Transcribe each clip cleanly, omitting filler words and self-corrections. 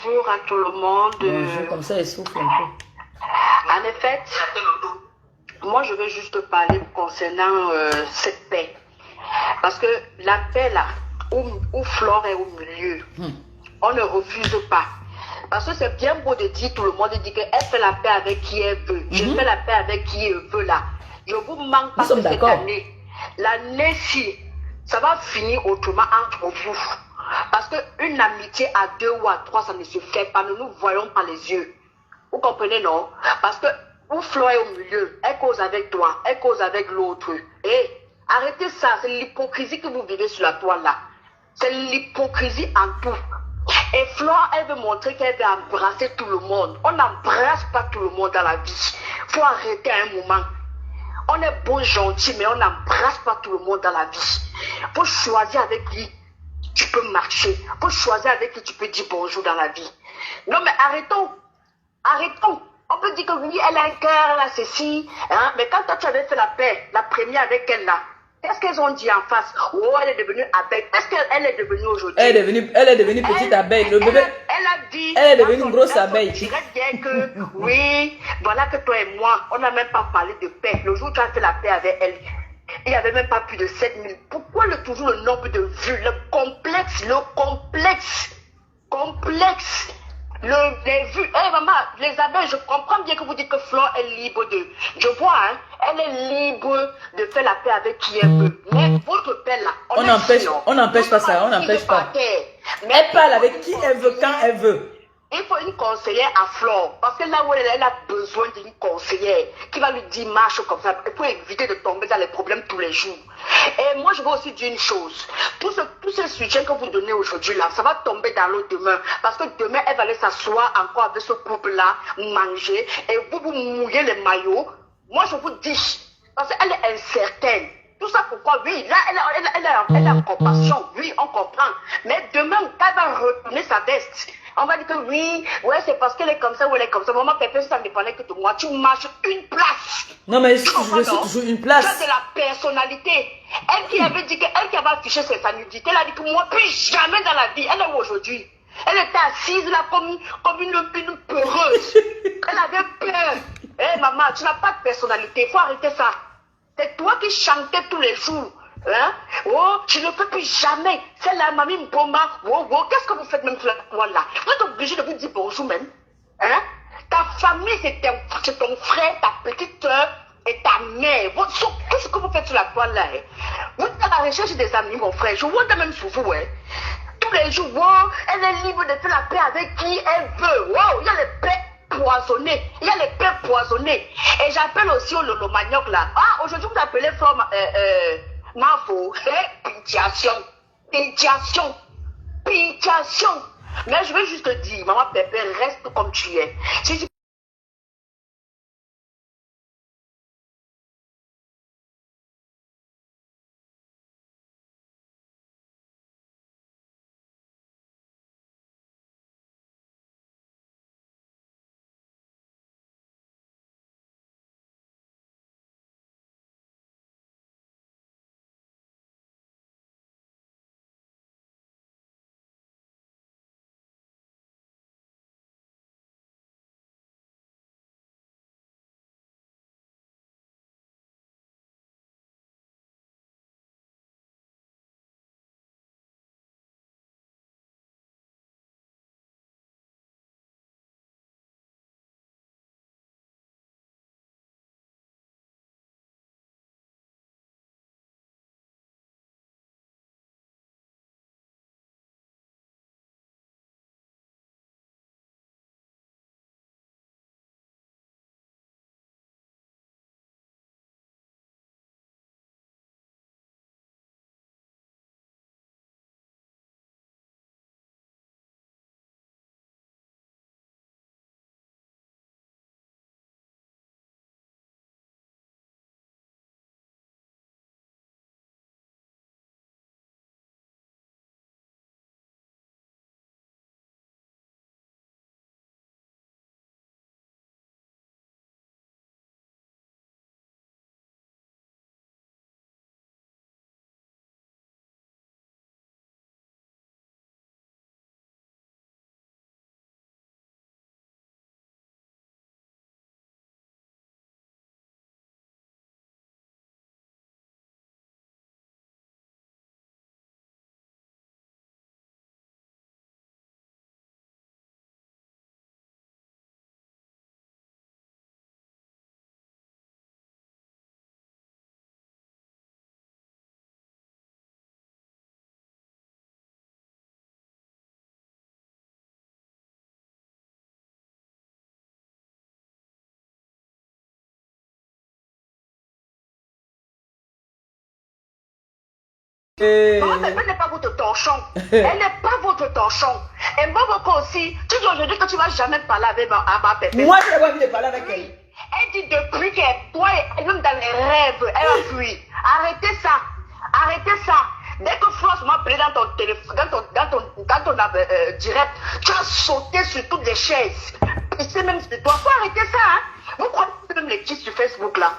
bonjour à tout le monde. Bonjour, comme ça, elle souffle un peu. En effet, moi je veux juste parler concernant cette paix. Parce que la paix là, où Flore est au milieu, on ne refuse pas. Parce que c'est bien beau de dire, tout le monde dit qu'elle fait la paix avec qui elle veut. Je fais la paix avec qui elle veut là. Je vous manque pas que cette année, l'année-ci, ça va finir autrement entre vous. Parce qu'une amitié à 2 ou à 3, ça ne se fait pas. Nous nous voyons par les yeux. Vous comprenez, non? Parce que où Flo est au milieu, elle cause avec toi, elle cause avec l'autre. Et arrêtez ça, c'est l'hypocrisie que vous vivez sur la toile là. C'est l'hypocrisie en tout. Et Flore, elle veut montrer qu'elle veut embrasser tout le monde. On n'embrasse pas tout le monde dans la vie. Il faut arrêter à un moment. On est beau, gentil, mais on n'embrasse pas tout le monde dans la vie. Il faut choisir avec qui tu peux marcher. Il faut choisir avec qui tu peux dire bonjour dans la vie. Non, mais arrêtons. Arrêtons. On peut dire que oui, elle a un cœur, elle a ceci. Hein? Mais quand toi, tu avais fait la paix, la première avec elle là, qu'est-ce qu'elles ont dit en face? Oh, elle est devenue abeille. Est-ce qu'elle est devenue aujourd'hui? Elle est devenue petite abeille. Le bébé, elle a dit. Elle est devenue une grosse abeille. Je dirais bien que, oui, voilà que toi et moi, on n'a même pas parlé de paix. Le jour où tu as fait la paix avec elle, il n'y avait même pas plus de 7000. Pourquoi toujours le nombre de vues? Le complexe. Les vues, maman, les abeilles, je comprends bien que vous dites que Flore est libre de. Je vois, hein, elle est libre de faire la paix avec qui elle veut. Mais votre paix là, on n'empêche pas ça, on n'empêche pas. Elle parle avec qui elle veut, quand elle veut. Il faut une conseillère à Flore, parce que là où elle a besoin d'une conseillère qui va lui dire marche comme ça, pour éviter de tomber dans les problèmes tous les jours. Et moi, je veux aussi dire une chose. Tous ces sujets que vous donnez aujourd'hui là, ça va tomber dans l'eau demain. Parce que demain, elle va aller s'asseoir encore avec ce couple-là, manger, et vous mouillez les maillots. Moi, je vous dis, parce qu'elle est incertaine. Tout ça pourquoi? Oui, là, elle a compassion. Oui, on comprend. Mais demain, quand elle va retourner sa veste, on va dire que oui, ouais, c'est parce qu'elle est comme ça ou elle est comme ça. Maman, Pépé, ça ne dépendait que de moi. Tu marches une place. Non, mais je suis toujours une place. Tu as de la personnalité. Elle qui avait dit qu'elle qui avait affiché sa nudité, elle a dit que moi, plus jamais dans la vie. Elle est où aujourd'hui? Elle était assise là comme une peureuse. Elle avait peur. Hé, maman, tu n'as pas de personnalité. Il faut arrêter ça. C'est toi qui chantais tous les jours. Hein? Oh, je ne peux plus jamais. C'est la mamie Mboma. Oh, oh, qu'est-ce que vous faites même sur la toile là? Vous êtes obligé de vous dire bonjour même. Hein? Ta famille, c'est ton frère, ta petite soeur et ta mère. Qu'est-ce que vous faites sur la toile là? Hein? Vous êtes à la recherche des amis, mon frère. Je vois même sur vous. Hein? Tous les jours, wow, elle est libre de faire la paix avec qui elle veut. Wow, il y a les paix poisonnées. Il y a les paix poisonnées. Et j'appelle aussi au Lolo Manioc là. Ah, aujourd'hui, vous appelez Flore Mafo. Pitiation. Mais je veux juste te dire, maman Pépé, reste comme tu es. Si tu Maman Pépé n'est pas votre torchon. Elle n'est pas votre torchon. Et Mboboko aussi, tu dis aujourd'hui que tu ne vas jamais parler avec Maman Pépé. Moi, je n'ai pas envie de parler avec elle. Elle dit depuis que toi, même dans les rêves, elle a fui. Arrêtez ça. Arrêtez ça. Dès que France m'a appelé dans ton téléphone, dans ton direct, tu as sauté sur toutes les chaises. Pissé même sur toi. Faut arrêter ça. Hein? Vous croyez même les petits sur Facebook là.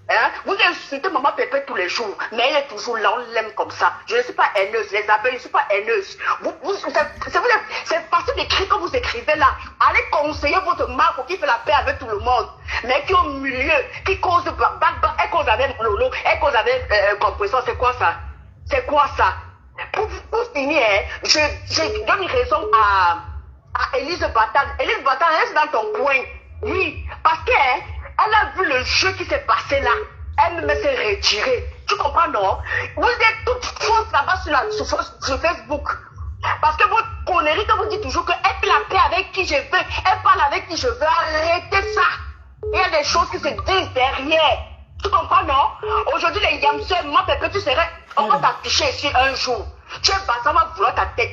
Hein? Vous insultez Maman Pépé tous les jours, mais elle est toujours là, on l'aime comme ça. Je ne suis pas haineuse, les appels, je ne suis pas haineuse. C'est facile d'écrire comme vous écrivez là. Allez conseiller votre marque qui fait la paix avec tout le monde, mais qui au milieu, qui cause elle cause avec Lolo, elle cause avec compression, c'est quoi ça? C'est quoi ça? Pour finir, je donne une raison à Élise Battal. Élise Battal, elle est dans ton coin. Oui, parce qu'elle a vu le jeu qui s'est passé là. Elle-même s'est retirée. Tu comprends, non? Vous êtes toutes fausses là-bas sur Facebook. Parce que votre connerie, quand vous dites toujours qu'elle fait la paix avec qui je veux, elle parle avec qui je veux, arrêtez ça. Il y a des choses qui se disent derrière. Tu comprends, non? Aujourd'hui, les Yamseux, moi, Pépé, tu serais... On va t'afficher ici un jour. Tu es bas, ça va vouloir ta tête.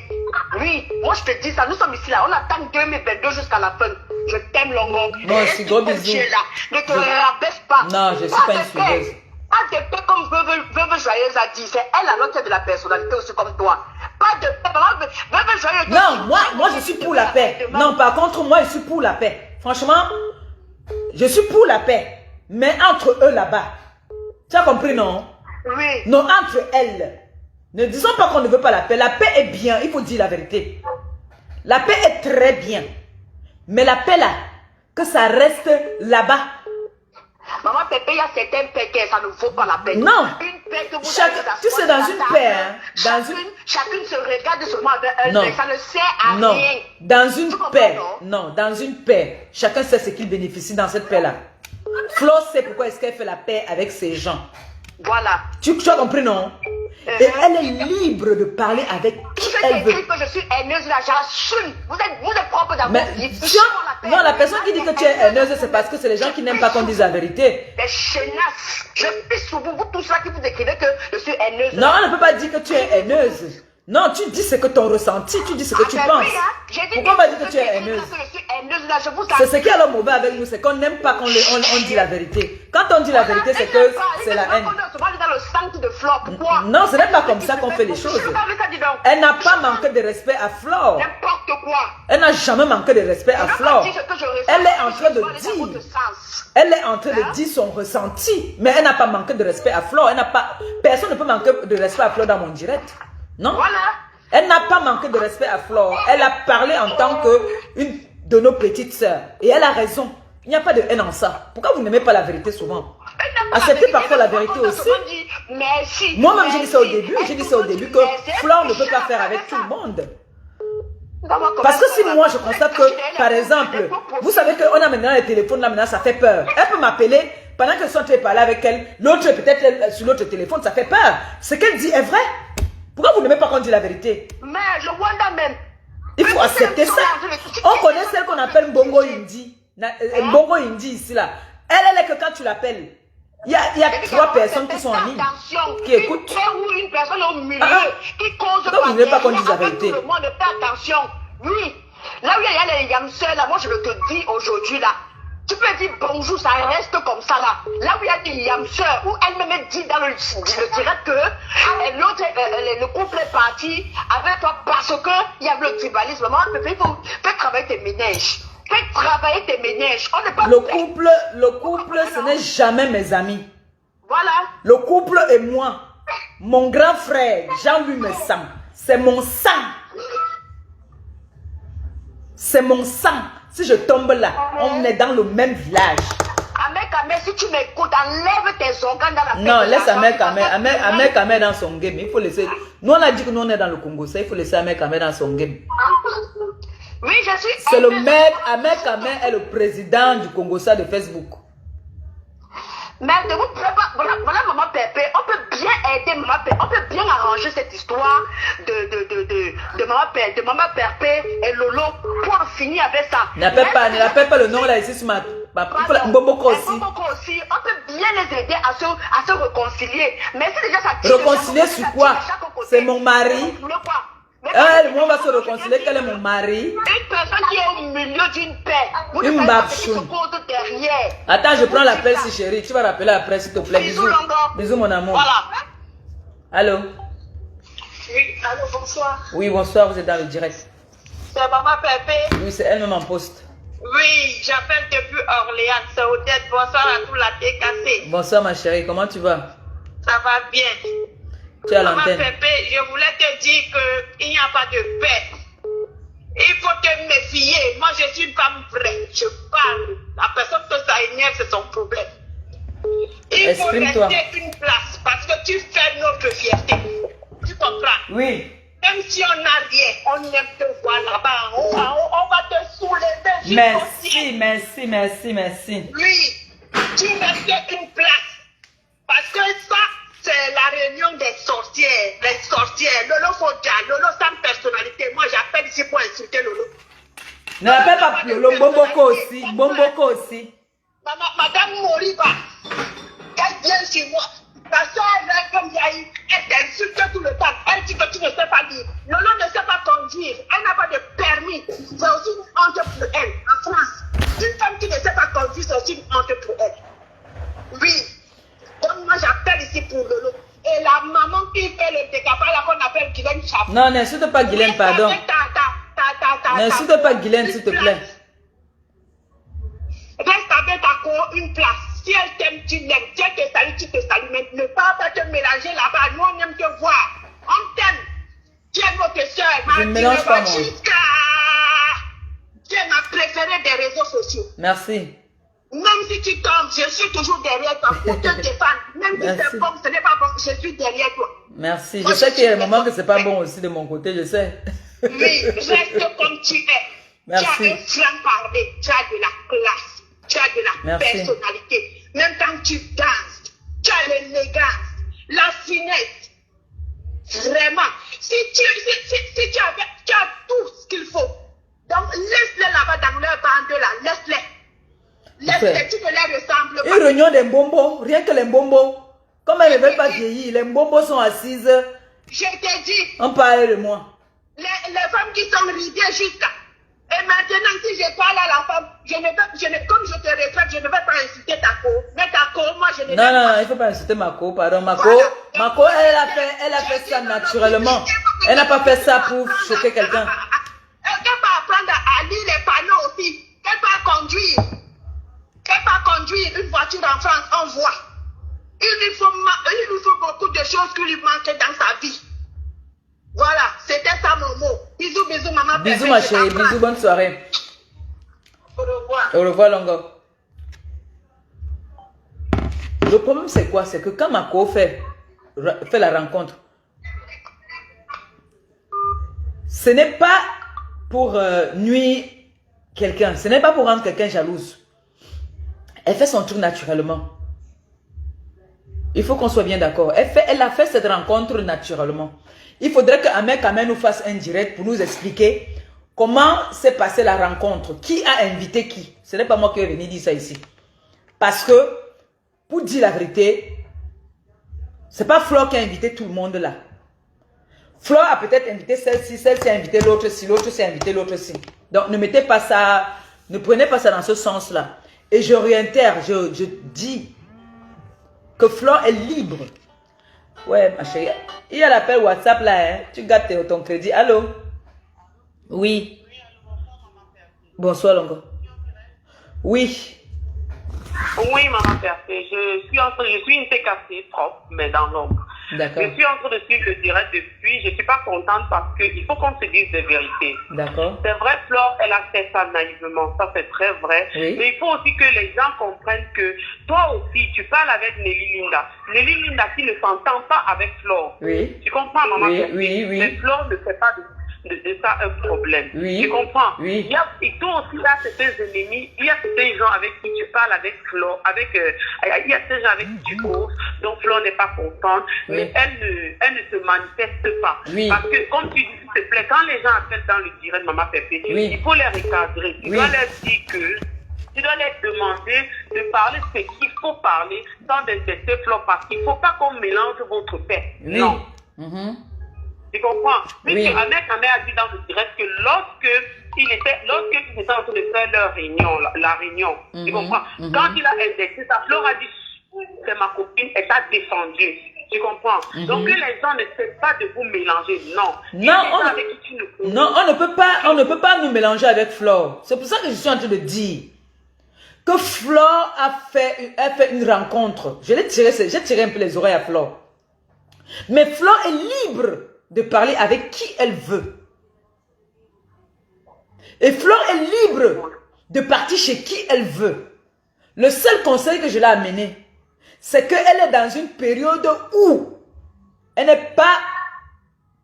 Oui, moi je te dis ça. Nous sommes ici là. On attend 2022 jusqu'à la fin. Je t'aime, Longo. Moi aussi, gros bisous. Ne te rabaisse pas. Non, je ne suis pas une suiveuse. Pas de paix comme Veuve Joyeuse a dit. C'est elle alors qui a de la personnalité aussi comme toi. Pas de paix. Veuve Joyeuse. Non, moi je suis pour la paix. Non, par contre, moi je suis pour la paix. Franchement, je suis pour la paix. Mais entre eux là-bas. Tu as compris, non? Oui. Non, entre elles. Ne disons pas qu'on ne veut pas la paix. La paix est bien, il faut dire la vérité. La paix est très bien. Mais la paix là, que ça reste là-bas. Maman Pépé, il y a certaines paix que ça ne vaut pas la peine. Non. Une paix que vous tu sais, dans une paix. Hein, chacune se regarde seulement avec un œil. Ça ne sert à rien. Dans une paix. Non, dans une paix. Chacun sait ce qu'il bénéficie dans cette paix là. Flo sait pourquoi est-ce qu'elle fait la paix avec ces gens. Voilà. Tu as compris, non? Et elle est libre de parler avec qui elle veut. Que je suis haineuse là, j'assume. Vous êtes propre dans votre vie. Non, la personne qui dit que tu es haineuse, c'est parce que c'est les gens qui n'aiment pas qu'on dise la vérité. Les chenasses. Je pisse sur vous tous là qui vous écrivez que je suis haineuse. Non, on ne peut pas dire que tu es haineuse. Non, tu dis ce que ton ressenti, tu dis ce que tu penses. Pourquoi on va dire que tu es haineuse? C'est ce qui est le mauvais avec nous, c'est qu'on n'aime pas qu'on dit la vérité. Quand on dit la vérité, c'est que c'est la haine. Non, ce n'est pas comme ça qu'on fait les choses. Elle n'a pas manqué de respect à Flore. N'importe quoi. Elle n'a jamais manqué de respect à Flore. Elle est en train de dire. Elle est en train de dire son ressenti, mais elle n'a pas manqué de respect à Flore. Personne ne peut manquer de respect à Flore dans mon direct. Non. Voilà. Elle n'a pas manqué de respect à Flore. Elle a parlé en tant qu'une de nos petites sœurs. Et elle a raison. Il n'y a pas de haine en ça. Pourquoi vous n'aimez pas la vérité souvent? Acceptez parfois la vérité aussi. Moi-même, j'ai dit ça au début. J'ai dit ça au début que Flore ne peut pas faire avec tout le monde. Parce que si moi je constate que, par exemple, vous savez qu'on a maintenant les téléphones, là maintenant ça fait peur. Elle peut m'appeler pendant que je suis en train de parler avec elle. L'autre peut-être sur l'autre téléphone, ça fait peur. Ce qu'elle dit est vrai. Pourquoi vous n'aimez pas qu'on dise la vérité? Mais je vois même. Il faut accepter ça. On connaît celle qu'on appelle Mbongo Indi. Mbongo Indi ici là. Elle est que quand tu l'appelles, il y a 3 personnes qui sont en ligne, qui écoutent. Ou une personne au milieu qui cause pourquoi vous n'aimez pas qu'on dise la vérité? Tout le monde fait attention. Oui. Là où il y a les Yamseux là, moi je le te dis aujourd'hui là. Tu peux dire bonjour, ça reste comme ça là. Là où il y a des Yamseux, où elle-même dit dans le direct que le couple est parti avec toi parce qu'il y a le tribalisme. Maman, il faut faire travailler tes ménages. Fais travailler tes ménages. On n'est pas le couple, ce n'est jamais mes amis. Voilà. Le couple et moi. Mon grand frère, Jean-Louis Messam, c'est mon sang. C'est mon sang. Si je tombe là, on est dans le même village. Amé, si tu m'écoutes, enlève tes organes dans la tête. Non, laisse Amé Kamé dans son game. Il faut laisser. Nous, on a dit que nous, on est dans le Congo. Ça, il faut laisser Amé Kamé dans son game. Oui, je suis. C'est le maître. Amé Kamé est le président du Congo, ça de Facebook. Mais ne vous voilà, Maman Pépé, on peut bien aider Maman Pépé, on peut bien arranger cette histoire de Maman Pépé et Lolo pour en finir avec ça. Ne l'appelle pas le nom là ici sur ma Mboboko aussi. On peut bien les aider à se réconcilier. Mais si déjà ça réconcilier sur quoi? côté. C'est mon mari. Vous voulez quoi? On va se réconcilier qu'elle est mon mari. Une personne qui est au milieu d'une paix. Vous Une ne babchoune. derrière. Attends, je prends l'appel si chérie. Tu vas rappeler après s'il te plaît. Bisous, Bisous. Longo. Bisous mon amour. Voilà. Allô? Oui, allô, bonsoir. Oui, bonsoir, vous êtes dans le direct. C'est Maman Pépé. Oui, c'est elle-même en poste. Oui, j'appelle depuis Orléans, c'est Odette. Bonsoir à tout la TKC. Bonsoir ma chérie, comment tu vas? Ça va bien. Tu es à Maman l'antenne. Pépé, je voulais te dire qu'il n'y a pas de paix. Il faut te méfier. Moi, je suis une femme vraie. Je parle. La personne que ça énerve, c'est son problème. Il faut Exprime-toi. rester une place parce que tu fais notre fierté. Tu comprends? Oui. Même si on n'a rien, on aime te voir là-bas. On va te soulever. Merci. Oui, tu restes une place. Parce que ça, c'est la réunion des sorcières. Les sorcières. Lolo Fodia, Lolo sans personnalité. Moi, j'appelle ici pour insulter Lolo. Ne l'appelle pas Lolo, Bomboko aussi. Madame Moriba, elle vient chez moi. Ta soeur, elle, comme Yahi, elle t'insulte tout le temps. Elle dit que tu ne sais pas lire. Lolo ne sait pas conduire. Elle n'a pas de permis. C'est aussi une honte pour elle. En France, une femme qui ne sait pas conduire, c'est aussi une honte pour elle. Oui. Donc moi, j'appelle ici pour Lolo. Et la maman qui fait le décapage, là qu'on appelle Guylaine Chapeau. Non, n'insulte pas Guylaine, pardon. N'insulte pas Guylaine, s'il te plaît. Reste avec ta co une place. Si elle t'aime, tu l'aimes. Si elle te salue, tu te salues. Mais ne pas te mélanger là-bas. Nous, on aime te voir. On t'aime. Tu es notre soeur. Je ne mélange pas, moi. Tu es ma préférée des réseaux sociaux. Merci. Même si tu tombes, je suis toujours derrière toi pour te défendre. Même si c'est bon, ce n'est pas bon, je suis derrière toi. Merci. Moi, Je sais qu'il y a des moments que comme c'est pas bon aussi de mon côté, je sais. Oui, reste comme tu es. Merci. Tu as un franc-parler, tu as de la classe, tu as de la Merci. personnalité. Même quand tu danses, tu as l'élégance, la finesse. Vraiment. Si tu as tout ce qu'il faut. Donc, laisse-les là-bas dans leur bande là, laisse-les. Laisse-les, tu ne les ressembles pas. Une réunion des mbombo, rien que les mbombo. Comme elles ne veulent pas vieillir, les mbombo sont assises. Je t'ai dit, On parle de moi. les femmes qui sont ridées jusqu'à. Et maintenant, si je parle à la femme, comme je te répète, je ne vais pas insulter ta co. Mais ta co, moi, je ne vais pas. Non, il ne faut pas insulter Mako, pardon. Mako, elle a fait ça naturellement. Elle n'a pas fait ça pour choquer quelqu'un. Elle peut apprendre à lire les panneaux aussi. Elle peut conduire. Elle peut conduire une voiture en France, on voit. Il lui faut beaucoup de choses qui lui manquent dans sa vie. Voilà, c'était ça mon mot. Bisous, bisous, maman. Bisous ma chérie, bisous, bonne soirée. Au revoir. Au revoir Longo. Le problème c'est quoi? C'est que quand Mako fait la rencontre, ce n'est pas pour nuire quelqu'un, ce n'est pas pour rendre quelqu'un jalouse. Elle fait son truc naturellement. Il faut qu'on soit bien d'accord. Elle a fait cette rencontre naturellement. Il faudrait qu'un mec quand même nous fasse un direct pour nous expliquer comment s'est passée la rencontre. Qui a invité qui? Ce n'est pas moi qui vais venir dire ça ici. Parce que, pour dire la vérité, c'est pas Flore qui a invité tout le monde là. Flore a peut-être invité celle-ci a invité l'autre-ci, l'autre-ci a invité l'autre-ci. Donc ne mettez pas ça, ne prenez pas ça dans ce sens-là. Et je réitère, je dis que Flore est libre. Ouais, ma chérie. Il y a l'appel WhatsApp là, hein. Tu gâtes ton crédit. Allô? Oui. Bonsoir, Longo. Oui. Oui, maman Perfait. Je suis une TKC propre, mais dans l'ombre. D'accord. Je suis en train de suivre le direct depuis. Je ne suis pas contente parce qu'il faut qu'on se dise des vérités. D'accord. C'est vrai, Flore, elle a fait ça naïvement. Ça, c'est très vrai. Oui. Mais il faut aussi que les gens comprennent que toi aussi, tu parles avec Nelly Linda. Nelly Linda qui ne s'entend pas avec Flore. Oui. Tu comprends, maman Oui, Perfait? oui, oui. Mais Flore ne fait pas de ça un problème. Oui. Tu comprends? Oui. Et toi aussi, là, c'est tes ennemis. Il y a certains gens avec qui tu parles avec Flore, il y a ces gens avec qui tu causes, donc Flore n'est pas contente, Oui. mais elle ne se manifeste pas. Oui. Parce que, comme tu dis, s'il te plaît, quand les gens appellent dans le direct, maman Pépé, Oui. il faut les recadrer. Tu Oui. dois leur dire que tu dois leur demander de parler ce qu'il faut parler sans détester Flore, parce qu'il ne faut pas qu'on mélange votre paix. Oui. Non. Mhm. Tu comprends? Oui. Puisque Ahmed a dit dans le direct que lorsqu'ils étaient en train de faire leur réunion, la réunion, tu comprends? Quand il a indexé ça, Flore a dit, c'est ma copine, elle t'a défendu. Tu comprends? Donc que les gens ne cessent pas de vous mélanger. Non. Non, on ne peut pas nous mélanger avec Flore. C'est pour ça que je suis en train de dire que Flore a fait une rencontre. J'ai tiré un peu les oreilles à Flore. Mais Flore est libre de parler avec qui elle veut. Et Flore est libre de partir chez qui elle veut. Le seul conseil que je l'ai amené, c'est qu'elle est dans une période où elle n'est pas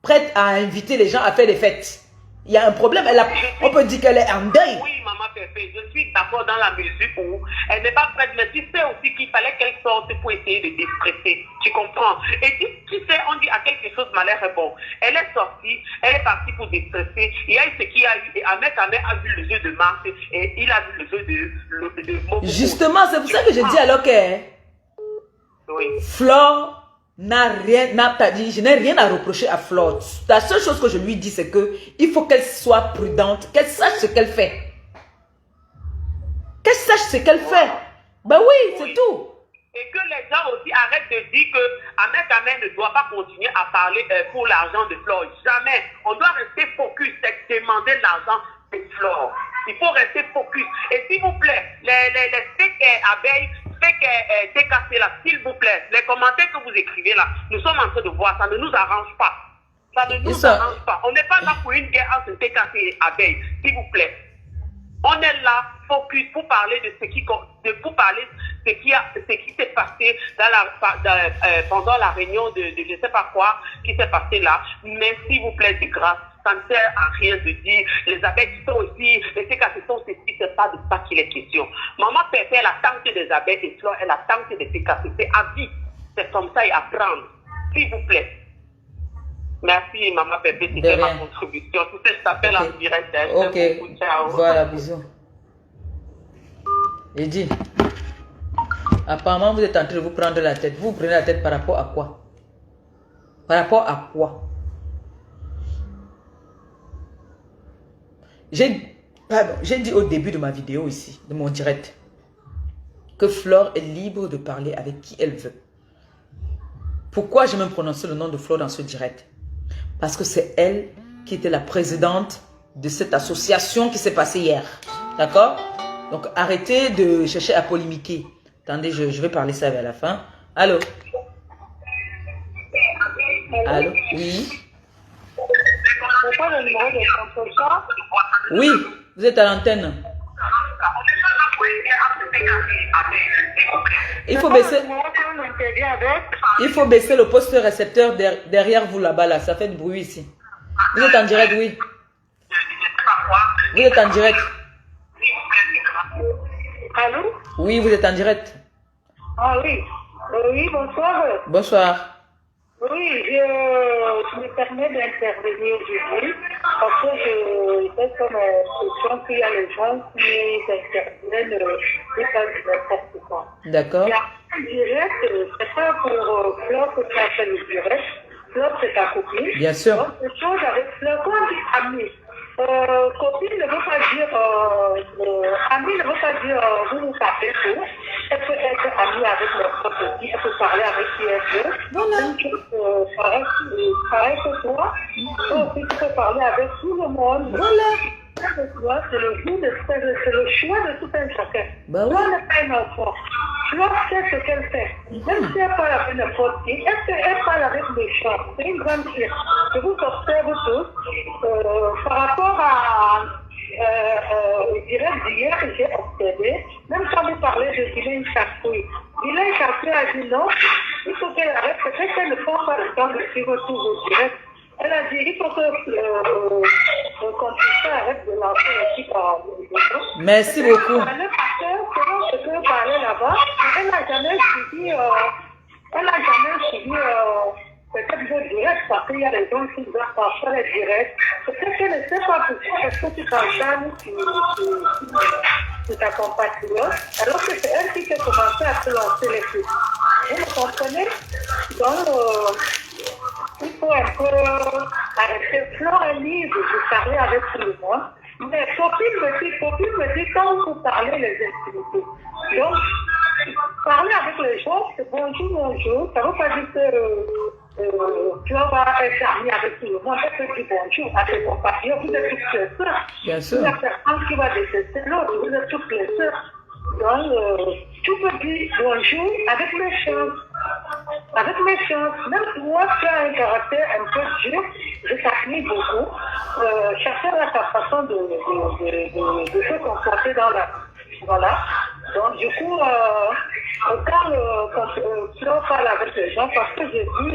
prête à inviter les gens à faire des fêtes. Il y a un problème. On peut dire qu'elle est en deuil. Oui, maman Pépé, je suis d'accord dans la mesure où elle n'est pas prête, mais tu sais aussi qu'il fallait qu'elle sorte pour essayer de déstresser. Tu comprends? Et tu sais, on dit à quelque chose malheur est bon. Elle est sortie, elle est partie pour déstresser. Il y a eu ce qu'il y a eu. Et Ahmed a vu le jeu de Mars et il a vu le jeu de Momo. Justement, c'est pour ça que je dis alors que oui. Flore je n'ai rien à reprocher à Flore. La seule chose que je lui dis, c'est que il faut qu'elle soit prudente, qu'elle sache ce qu'elle fait. Qu'elle sache ce qu'elle fait. Ben oui, c'est tout. Et que les gens aussi arrêtent de dire que Ahmed ne doit pas continuer à parler pour l'argent de Flore. Jamais. On doit rester focus, c'est demander l'argent de Flore. Il faut rester focus. Et s'il vous plaît, les fake abeilles, fake TKC là, s'il vous plaît, les commentaires que vous écrivez là, nous sommes en train de voir, ça ne nous arrange pas. Ça ne nous arrange pas. On n'est pas là pour une guerre entre TKC et abeilles, s'il vous plaît. On est là, focus, pour parler de ce qui s'est passé pendant la réunion de je ne sais pas quoi, qui s'est passé là. Mais s'il vous plaît, de grâce, ça ne sert à rien de dire les abeilles qui sont aussi, les TKC sont ceci, c'est pas de ça qu'il est question. Maman Pépé, elle a tenté des abeilles et Flore, elle a tenté des TKC. C'est à vie. C'est comme ça et à prendre. S'il vous plaît. Merci, Maman Pépé, c'était ma contribution. Tout ça, je t'appelle en direct. Ok, ciao. Voilà, bisous. J'ai dit, apparemment, vous êtes en train de vous prendre la tête. Vous prenez la tête par rapport à quoi? Par rapport à quoi? J'ai dit au début de ma vidéo ici, de mon direct, que Flore est libre de parler avec qui elle veut. Pourquoi j'ai même prononcé le nom de Flore dans ce direct? Parce que c'est elle qui était la présidente de cette association qui s'est passée hier. D'accord? Donc arrêtez de chercher à polémiquer. Attendez, je vais parler ça vers la fin. Allô? Allô? Oui? Pourquoi le numéro de François? Oui, vous êtes à l'antenne. Il faut baisser le poste récepteur derrière vous là-bas. Là. Ça fait du bruit ici. Vous êtes en direct, oui. Vous êtes en direct. Allô? Oui, vous êtes en direct. Ah oui. Oui, bonsoir. Bonsoir. Oui, je me permets d'intervenir aujourd'hui parce que je fais comme impression qu'il y a les gens qui interviennent qui font n'importe quoi. D'accord. Le direct, c'est pas pour Flore que tu as fait le direct. Flore, c'est ta copine. Bien sûr. Donc, c'est chose avec Flore. Quand on dit ami, copine ne veut pas dire, ami ne veut pas dire vous vous tapez tout. Elle peut être amie avec leur propre vie, elle peut parler avec qui elle veut. Voilà. Pareil que toi, tu peux parler avec tout le monde. Voilà. C'est le choix de tout un chacun. Bah oui. Toi, n'est pas un enfant. Flore sait ce qu'elle fait. Même si elle parle avec n'importe qui, elle parle avec les gens. C'est une grande fille. Je vous observe tous. Par rapport à au direct d'hier, j'ai observé, même quand vous parlez de Vilain Chafouille, Vilain Chafouille a dit non, il faut qu'elle arrête, c'est vrai qu'elle ne prend pas le temps de suivre tous vos directs. Elle a dit, il faut que le consultant arrête de lancer les titres en vidéo. Merci beaucoup. Le pasteur, selon ce que parlait là-bas, elle n'a jamais suivi, peut-être le direct, parce qu'il y a des gens qui doivent parfois les directs. Peut-être qu'elle ne sait pas pourquoi est-ce que tu t'entends sur ta compatriote, alors que c'est elle qui a commencé à se lancer les filles. Vous me comprenez? Donc, il faut faut un peu arrêter. Flore est libre de parler avec tout le monde. Mais Sophie me dit quand vous parlez les intimités. Donc, parler avec les gens, c'est bonjour, bonjour. Ça ne veut pas dire que tu vas être ami avec tout le monde. Elle peut dire bonjour à tes compagnons. Vous êtes toutes les sœurs. Bien sûr. Il n'y a personne qui va détester l'autre. Vous êtes toutes les sœurs. Donc, tu peux dire bonjour avec méchance. Avec méchance. Même moi, tu as un caractère un peu dur. Je t'admire beaucoup. Chacun a sa façon de se comporter dans la vie. Voilà. Donc, du coup, quand Flore parle avec les gens, parce que j'ai vu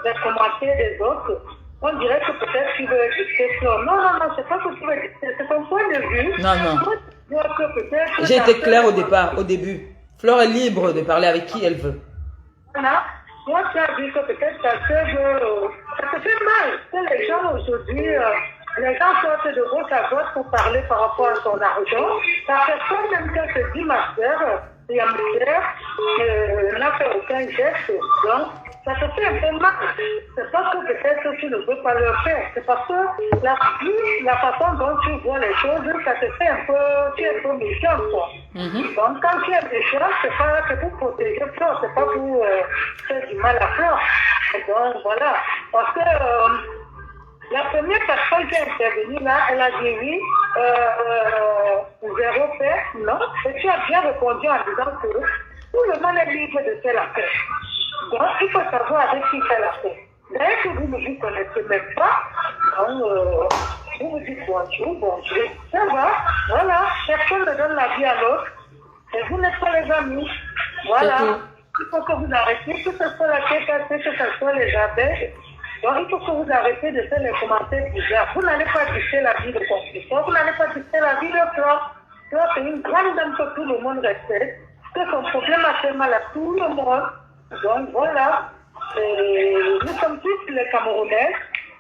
les commentaires des autres, on dirait que peut-être qu'il veut dicter Flore. Non, c'est pas que tu veux dicter, c'est ton point de vue. Non. J'ai été claire au début. Flore est libre de parler avec qui elle veut. Voilà. Moi, tu as dit que peut-être ça te fait mal. Que les gens aujourd'hui, les gens sortent de gauche à droite pour parler par rapport à son argent. La personne même qui se dit ma soeur, et ma soeur, n'a fait aucun geste. Donc, ça te fait un peu mal. C'est parce que peut-être tu ne veux pas le faire. C'est parce que la façon dont tu vois les choses, ça te fait un peu, tu es un peu méchant, quoi. Donc, quand tu es méchant, c'est pour protéger Flore, c'est pas pour faire du mal à Flore. Donc, voilà. Parce que la première personne qui est intervenue là, elle a dit oui, zéro paix, non. Et tu as bien répondu en disant que tout le monde est libre de faire la paix. Donc, il faut savoir avec qui faire la paix. D'ailleurs, que vous ne vous connaissez même pas, donc, vous vous dites bonjour, ça va, voilà, personne ne donne la vie à l'autre, et vous n'êtes pas les amis, voilà. Il faut que vous arrêtiez, que ce soit la tête cassée, que ce soit les abeilles. Donc, il faut que vous arrêtez de faire les commentaires bizarres. Vous n'allez pas dicter la vie de construction, vous n'allez pas dicter la vie de Flore. Flore, c'est une grande dame que tout le monde respecte, que son problème a fait mal à tout le monde. Donc, voilà. Nous sommes tous les Camerounais.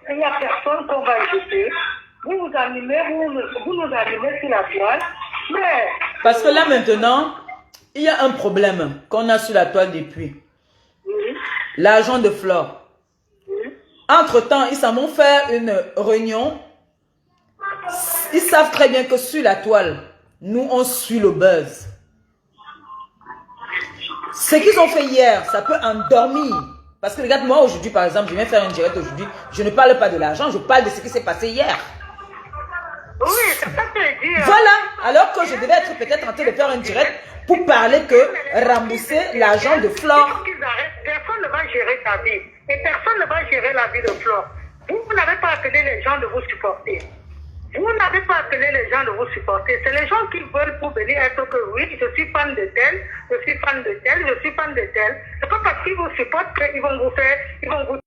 Il n'y a personne qu'on va jeter. Vous nous animez sur la toile. Mais... Parce que là, maintenant, il y a un problème qu'on a sur la toile depuis. L'argent de Flore. Entre-temps, ils s'en vont faire une réunion. Ils savent très bien que sur la toile, nous, on suit le buzz. Ce qu'ils ont fait hier, ça peut endormir. Parce que regarde, moi aujourd'hui, par exemple, je viens faire une direct aujourd'hui. Je ne parle pas de l'argent, je parle de ce qui s'est passé hier. Oui, c'est ça que je dis. Voilà, alors que je devais être peut-être en train de faire une direct pour parler que rembourser l'argent de Flore. Personne ne va gérer ta vie. Et personne ne va gérer la vie de Flore. Vous n'avez pas appelé les gens de vous supporter. Vous n'avez pas appelé les gens de vous supporter. C'est les gens qui veulent pour venir être que oui, je suis fan de tel, je suis fan de tel, je suis fan de tel. C'est pas parce qu'ils vous supportent qu'ils vont vous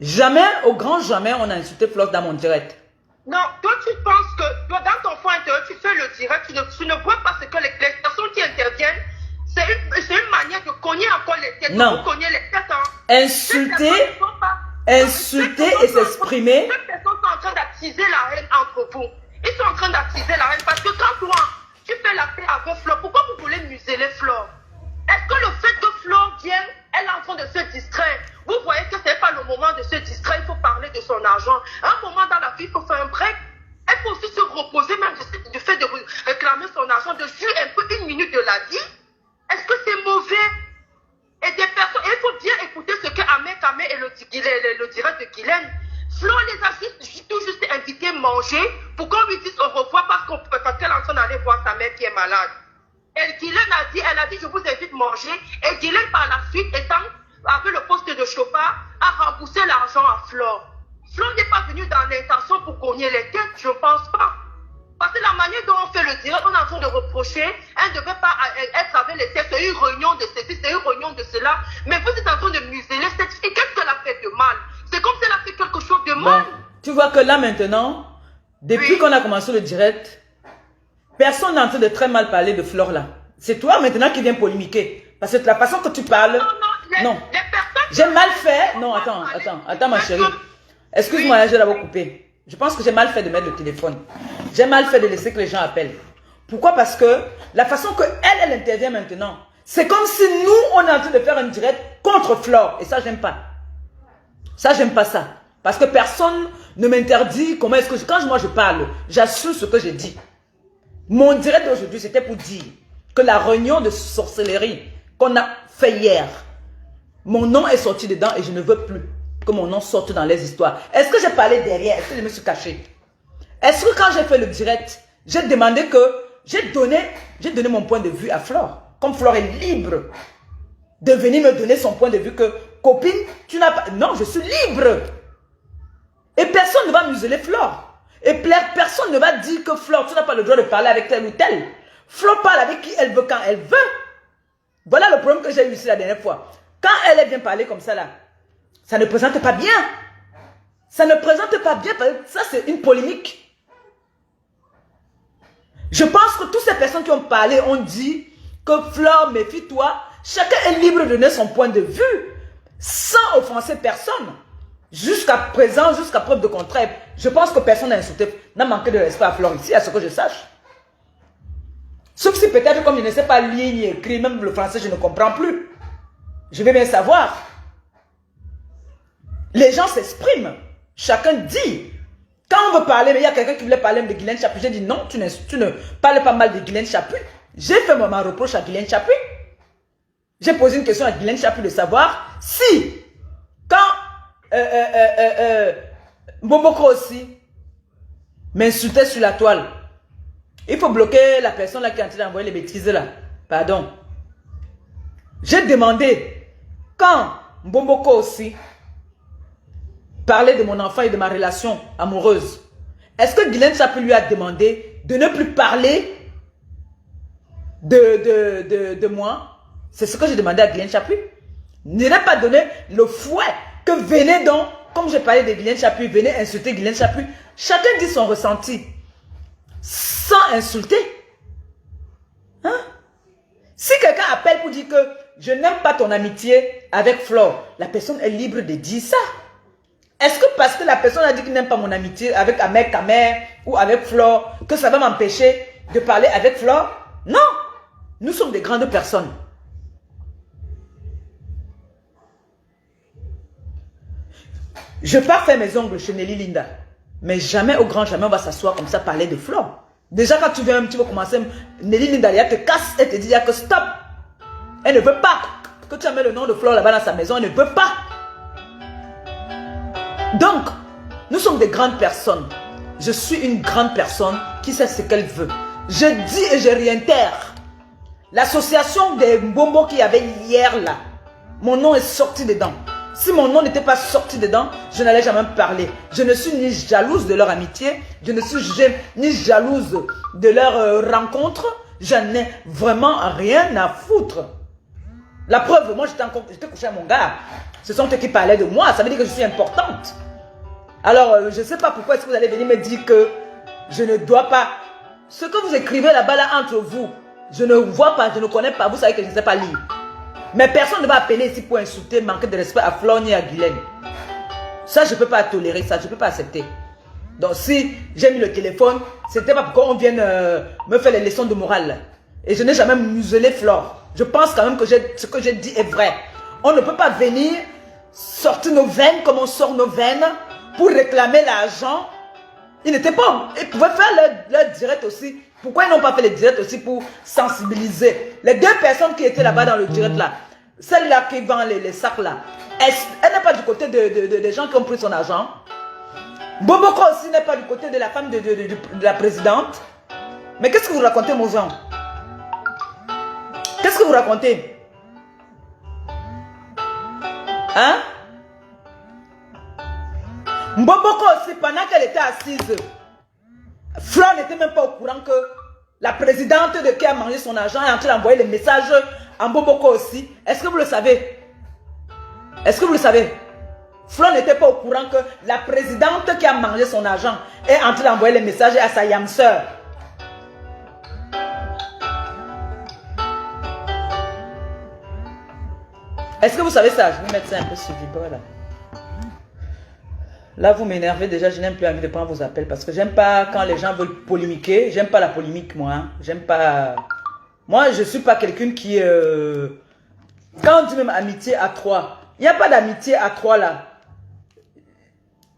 Jamais, au grand jamais, on a insulté Flore dans mon direct. Non, toi tu penses que toi, dans ton fond intérieur, tu fais le direct, tu ne vois pas ce que les personnes qui interviennent, c'est une manière de cogner encore les têtes. Non. Vous cognez les têtes. Hein. Insulter et s'exprimer. Ces personnes sont en train d'attiser la haine entre vous. Ils sont en train d'attiser la haine parce que quand toi, tu fais la paix avec Flore, pourquoi vous voulez museler Flore? Est-ce que le fait que Flore vienne, elle est en train de se distraire? Vous voyez que ce n'est pas le moment de se distraire, il faut parler de son argent. À un moment dans la vie, il faut faire un break. Elle peut aussi se reposer même du fait de réclamer son argent, de jouer un peu une minute de la vie. Est-ce que c'est mauvais? Et des personnes, il faut bien écouter ce que Ahmed Kamé et le direct de Guylaine. Flore les a tout juste invités à manger pour qu'on lui dise au revoir parce qu'elle est en train d'aller voir sa mère qui est malade. Et Guylaine elle a dit je vous invite à manger. Et Guylaine par la suite, avec le poste de chauffeur, a remboursé l'argent à Flore. Flore n'est pas venue dans l'intention pour cogner les têtes, je ne pense pas. Parce que la manière dont on fait le direct, on est en train de reprocher, elle ne devait pas être avec les têtes, c'est une réunion de ceci, c'est une réunion de cela. Mais vous êtes en train de museler cette fille, qu'est-ce qu'elle a fait de mal? C'est comme si elle a fait quelque chose de mal. Bon, tu vois que là maintenant, depuis qu'on a commencé le direct, personne n'est en train de très mal parler de Flore là. C'est toi maintenant qui viens polémiquer. Parce que la façon que tu parles... Non. J'ai mal fait... Non, attends ma chérie. Excuse-moi, je vais d'abord couper. Je pense que j'ai mal fait de mettre le téléphone. J'ai mal fait de laisser que les gens appellent. Pourquoi? Parce que la façon que elle intervient maintenant, c'est comme si nous, on est en train de faire un direct contre Flore. Et ça, j'aime pas. Ça, j'aime pas ça. Parce que personne ne m'interdit comment est-ce que... Quand moi je parle, j'assure ce que j'ai dit. Mon direct d'aujourd'hui, c'était pour dire que la réunion de sorcellerie qu'on a fait hier, mon nom est sorti dedans et je ne veux plus que mon nom sorte dans les histoires. Est-ce que j'ai parlé derrière? Est-ce que je me suis caché? Est-ce que quand j'ai fait le direct, j'ai demandé que... J'ai donné mon point de vue à Flore. Comme Flore est libre de venir me donner son point de vue que, copine, tu n'as pas... Non, je suis libre. Et personne ne va museler Flore. Et personne ne va dire que Flore, tu n'as pas le droit de parler avec tel ou tel. Flore parle avec qui elle veut quand elle veut. Voilà le problème que j'ai eu ici la dernière fois. Quand elle vient parler comme ça là, ça ne présente pas bien. Ça ne présente pas bien parce que ça c'est une polémique. Je pense que toutes ces personnes qui ont parlé ont dit que Flore, méfie-toi. Chacun est libre de donner son point de vue sans offenser personne. Jusqu'à présent, jusqu'à preuve de contraire, je pense que personne n'a insulté, n'a manqué de respect à Flore ici, à ce que je sache. Sauf si peut-être comme je ne sais pas lire ni écrire, même le français, je ne comprends plus. Je vais bien savoir. Les gens s'expriment. Chacun dit. Quand on veut parler, mais il y a quelqu'un qui voulait parler de Guylaine Chapuis, j'ai dit non, tu ne parles pas mal de Guylaine Chapuis. J'ai fait mon reproche à Guylaine Chapuis. J'ai posé une question à Guylaine Chapuis de savoir si, quand Mboboko aussi m'insultait sur la toile, il faut bloquer la personne là qui est en train d'envoyer les bêtises là. Pardon. J'ai demandé, quand Mboboko aussi parlait de mon enfant et de ma relation amoureuse, est-ce que Guylaine Chapuis lui a demandé de ne plus parler de moi? C'est ce que j'ai demandé à Guylaine Chapuis. Ne n'a pas donné le fouet que venez donc, comme j'ai parlé de Guylaine Chapuis, venez insulter Guylaine Chapuis. Chacun dit son ressenti. Sans insulter. Hein? Si quelqu'un appelle pour dire que je n'aime pas ton amitié avec Flore, la personne est libre de dire ça. Est-ce que parce que la personne a dit qu'il n'aime pas mon amitié avec Ahmed Kamé ou avec Flore, que ça va m'empêcher de parler avec Flore? Non. Nous sommes des grandes personnes. Je pars faire mes ongles chez Nelly Linda. Mais jamais, au grand jamais, on va s'asseoir comme ça, parler de Flore. Déjà, quand tu viens un petit peu commencer, Nelly Linda, elle te casse, elle te dit que stop. Elle ne veut pas que tu amènes le nom de Flore là-bas dans sa maison. Elle ne veut pas. Donc, nous sommes des grandes personnes. Je suis une grande personne qui sait ce qu'elle veut. Je dis et je réitère. L'association des Mbombo qu'il y avait hier là, mon nom est sorti dedans. Si mon nom n'était pas sorti dedans, je n'allais jamais parler. Je ne suis ni jalouse de leur amitié, je ne suis ni jalouse de leur rencontre. Je n'ai vraiment rien à foutre. La preuve, moi j'étais couché à mon gars. Ce sont eux qui parlaient de moi. Ça veut dire que je suis importante. Alors, je ne sais pas pourquoi est-ce que vous allez venir me dire que je ne dois pas. Ce que vous écrivez là-bas, là, entre vous, je ne vois pas, je ne connais pas. Vous savez que je ne sais pas lire. Mais personne ne va appeler ici pour insulter, manquer de respect à Flor ni à Guylaine. Ça, je ne peux pas tolérer ça, je ne peux pas accepter. Donc, si j'ai mis le téléphone, c'était pas pour qu'on vienne me faire les leçons de morale. Et je n'ai jamais muselé Flor. Je pense quand même que ce que j'ai dit est vrai. On ne peut pas venir sortir nos veines comme on sort nos veines pour réclamer l'argent. Ils n'étaient pas. Ils pouvaient faire leur direct aussi. Pourquoi ils n'ont pas fait les directs aussi pour sensibiliser? Les deux personnes qui étaient là-bas dans le direct là, celle-là qui vend les sacs là, elle n'est pas du côté des gens qui ont pris son argent. Boboko aussi n'est pas du côté de la femme de la présidente. Mais qu'est-ce que vous racontez, mon gens? Qu'est-ce que vous racontez? Hein? Mboboko aussi, pendant qu'elle était assise, Flor n'était même pas au courant que la présidente de qui a mangé son argent est en train d'envoyer les messages à Mboboko aussi. Est-ce que vous le savez? Est-ce que vous le savez? Flor n'était pas au courant que la présidente qui a mangé son argent est en train d'envoyer les messages à sa yam sœur. Est-ce que vous savez ça? Je vais mettre ça un peu sur vibreur là. Là, vous m'énervez déjà, je n'aime plus envie de prendre vos appels parce que j'aime pas quand les gens veulent polémiquer. J'aime pas la polémique, moi. Hein. J'aime pas... Moi, je suis pas quelqu'un qui... Quand on dit même amitié à trois, il n'y a pas d'amitié à trois là.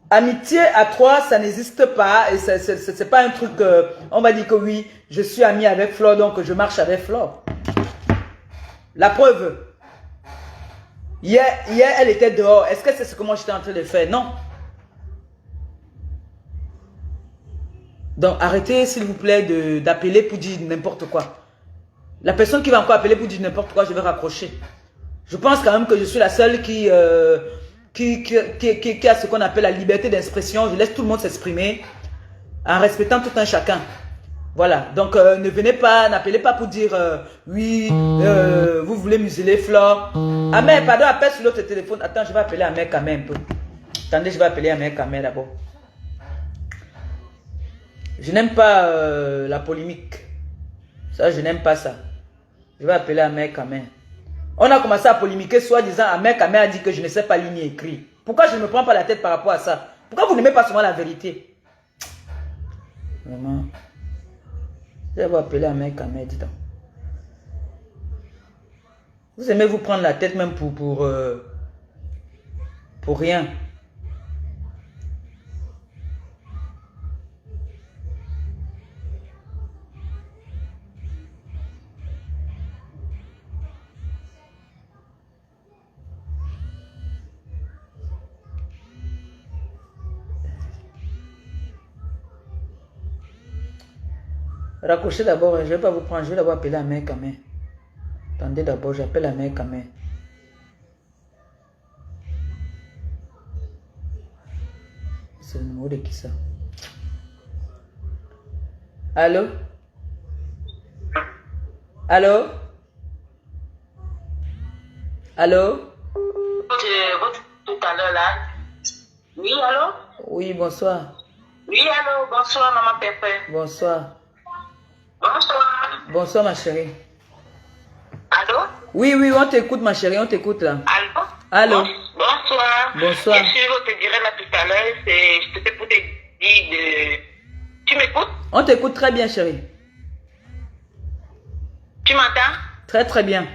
Amitié à trois, ça n'existe pas et c'est pas un truc... on va dire que oui, je suis ami avec Flor, donc je marche avec Flor. La preuve. Hier, elle était dehors. Est-ce que c'est ce que moi j'étais en train de faire? Non. Donc, arrêtez, s'il vous plaît, d'appeler pour dire n'importe quoi. La personne qui va encore appeler pour dire n'importe quoi, je vais raccrocher. Je pense quand même que je suis la seule qui a ce qu'on appelle la liberté d'expression. Je laisse tout le monde s'exprimer en respectant tout un chacun. Voilà. Donc, ne venez pas, n'appelez pas pour dire oui, vous voulez museler Flor. Amé, pardon, appelle sur l'autre téléphone. Attends, je vais appeler Amé quand même un peu. Attendez, je vais appeler Amé quand même d'abord. Je n'aime pas la polémique. Ça, je n'aime pas ça. Je vais appeler Amé quand même. On a commencé à polémiquer, soi-disant, Amé Kamé a dit que je ne sais pas lire ni écrire. Pourquoi je ne me prends pas la tête par rapport à ça? Pourquoi vous n'aimez pas souvent la vérité? Vraiment. Je vais appeler Amé Kamé, dis donc. Vous aimez vous prendre la tête même pour rien. Raccrochez d'abord, je ne vais pas vous prendre, je vais d'abord appeler la mère quand même. Attendez d'abord, j'appelle la mère quand même. C'est le numéro de qui ça? Allô? Allô? Allô? Tout à l'heure là. Oui, allô? Oui, bonsoir. Oui, allô, bonsoir, maman Pépé. Bonsoir. Bonsoir. Bonsoir, ma chérie. Allô? Oui, oui, on t'écoute, ma chérie, on t'écoute là. Allô? Allô? Bonsoir. Bonsoir. Je suis votre direct là tout à l'heure, c'était pour te dire de... Tu m'écoutes? On t'écoute très bien, chérie. Tu m'entends? Très, très bien.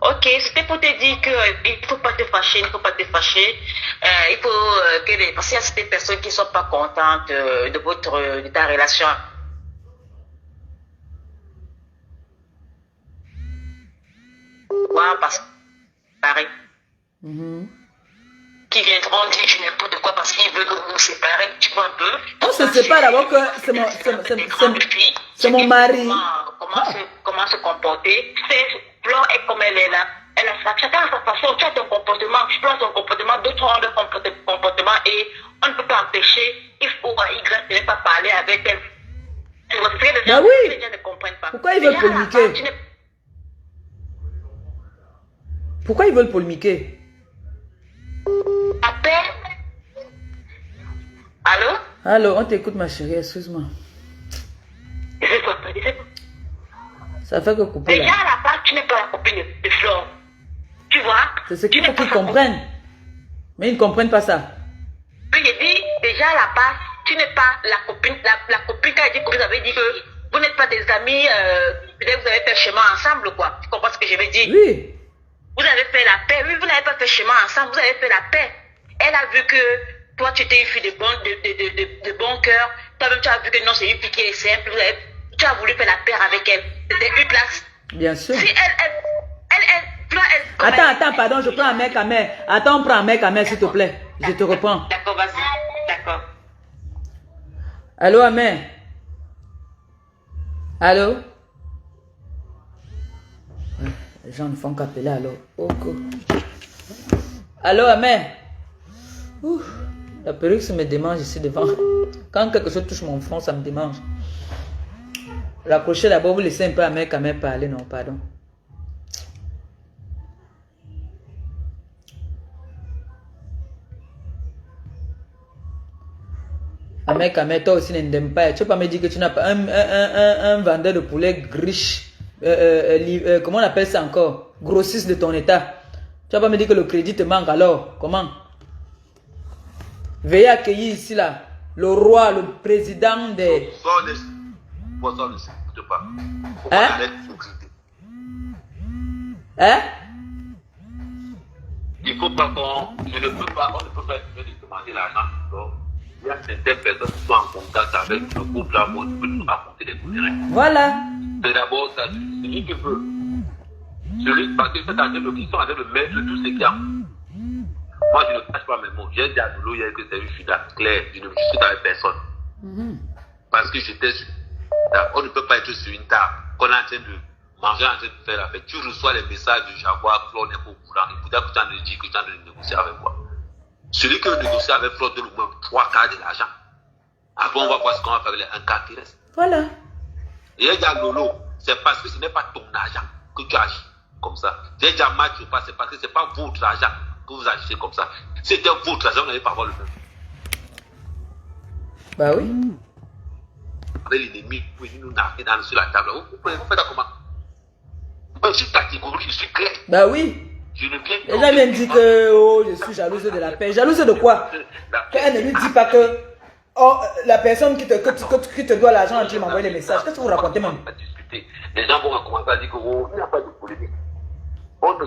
Ok, c'était pour te dire qu'il ne faut pas te fâcher, il ne faut pas te fâcher. Il faut que parce qu'il y a des personnes qui ne sont pas contentes de ta relation. Voilà, parce que pareil. Qui viendront dire je n'importe quoi parce qu'ils veulent que vous vous séparez, tu vois un peu. On se sépare d'abord que c'est mon mari. Comment se comporter. Flor est comme elle est là. Chacun a sa façon, tu as ton comportement, je prends son comportement, d'autres ont leur comportement et on ne peut pas empêcher, il faut Y ne pas parler avec elle. Bah oui. Les gens ne comprennent pas. Pourquoi ils veulent polémiquer? Pourquoi ils veulent polémiquer? La paix. Allô? Allô, on t'écoute ma chérie, excuse-moi. Ça fait que couper Déjà là. à la base, tu n'es pas la copine de Flore. Tu vois? C'est ce qu'il faut qu'ils comprennent. Mais ils ne comprennent pas ça. Oui, j'ai dit, déjà à la base, tu n'es pas la copine. La copine, quand elle dit que vous avez dit que vous n'êtes pas des amis, peut-être vous avez fait chemin ensemble, quoi. Tu comprends ce que je veux dire? Oui. Vous avez fait la paix. Oui, vous n'avez pas fait chemin ensemble, vous avez fait la paix. Elle a vu que toi, tu étais une fille de bon cœur. Toi-même, tu as vu que non, c'est une fille qui est simple. Tu as voulu faire la paix avec elle. C'était une classe. Bien sûr. Si Attends, pardon, je prends un mec à main. Attends, prends un mec à main, s'il te plaît. Je te reprends. D'accord, vas-y. D'accord. Allô, Amé? Allô? Les gens ne font qu'appeler alors. Okay. Allô, Amé? La perruque se me démange ici devant. Quand quelque chose touche mon front, ça me démange. Raccrochez d'abord, vous laissez un peu Amé parler, non, pardon. Amé, toi aussi n'aimes pas. Tu peux pas me dire que tu n'as pas un vendeur de poulet riche. Comment on appelle ça encore? Grossiste de ton état. Tu vas pas me dire que le crédit te manque alors? Comment? Veuillez accueillir ici là le roi, le président des... Ça ne s'écoute pas. Hein? Hein? Il faut pas qu'on... On ne peut pas demander l'argent. Il y a certaines personnes qui sont en contact avec le groupe là pour nous raconter des conneries. Voilà. C'est d'abord ça, celui qui veut. Parce que c'est en train de mettre tout ce qu'il y a. Moi, je ne cache pas mes mots. J'ai dit à Lolo hier que c'est une fille claire. Je ne suis avec personne. Parce que j'étais sur... On ne peut pas être sur une table. Qu'on est en train de manger, en train de faire la fête. Tu reçois les messages du Jaguar, Flo n'est pas au courant. Il faudra que tu en aies dit que tu en aies négocié avec moi. Celui qui veut négocier avec Flo donne au moins 3/4 de l'argent. Après, on va voir ce qu'on va faire avec un quart qui reste. Voilà. Et il y a Lolo, c'est parce que ce n'est pas ton argent que tu agis comme ça. J'ai déjà matché pas, c'est parce que ce n'est pas votre argent que vous agissez comme ça. Si c'était votre argent, vous n'allez pas avoir le même. Bah oui. Avec l'ennemi, vous pouvez nous narguer sur la table. Vous faites ça comment? Moi, je suis catégorique, je suis clair. Bah oui. Je ne viens Elle a même dit que oh, je suis jalouse de la paix. Jalouse de quoi? Elle ne lui dit pas que oh, la personne qui te doit l'argent, tu m'envoie des messages. Qu'est-ce que vous racontez même? Les gens vont commencer à dire qu'il n'y a pas de polémique. On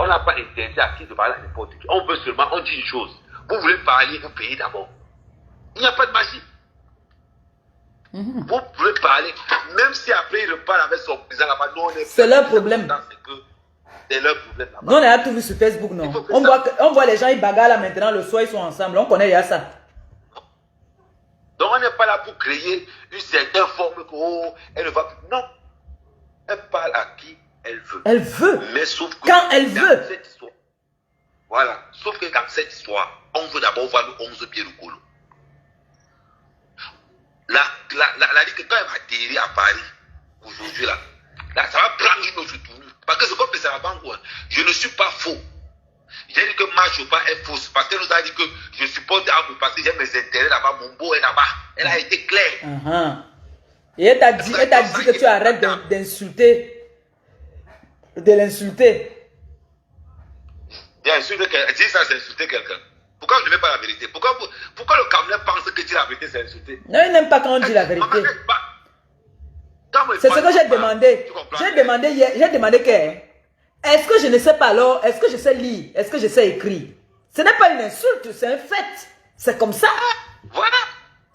n'a pas intérêt à qui de parler à n'importe qui. On veut seulement, on dit une chose. Vous voulez parler, vous payez d'abord. Il n'y a pas de magie. Vous pouvez parler, même si après il reparle avec son président là-bas, non, c'est leur problème. C'est leur problème là-bas. Non, on a tout vu sur Facebook, non. On voit les gens, ils bagarrent là maintenant, le soir ils sont ensemble. On connaît, il y a ça. Donc on n'est pas là pour créer une certaine forme que, oh, elle ne va plus. Non. Elle parle à qui elle veut. Elle veut. Mais sauf que quand elle veut. Cette histoire, voilà. Sauf que dans cette histoire, on veut d'abord voir le 11 pieds de colo. La dit que quand elle va atterrir à Paris, aujourd'hui là, ça va prendre une autre tournure. Parce que c'est comme ça va banque. Je ne suis pas faux. J'ai dit que ma Chopa est fausse. Parce qu'elle nous a dit que je supporte Abou parce que j'ai mes intérêts là-bas, mon beau est là-bas. Elle a été claire. Et elle t'a dit que tu arrêtes d'insulter. De l'insulter. J'ai insulté quelqu'un. Si ça, c'est insulter quelqu'un. Pourquoi je ne mets pas la vérité? Pourquoi le Camerounais pense que dire la vérité, c'est insulter? Non, il n'aime pas quand on dit la vérité. C'est ce que j'ai demandé. J'ai demandé que, est-ce que je ne sais pas alors, est-ce que je sais lire, est-ce que je sais écrire? Ce n'est pas une insulte, c'est un fait. C'est comme ça. Voilà.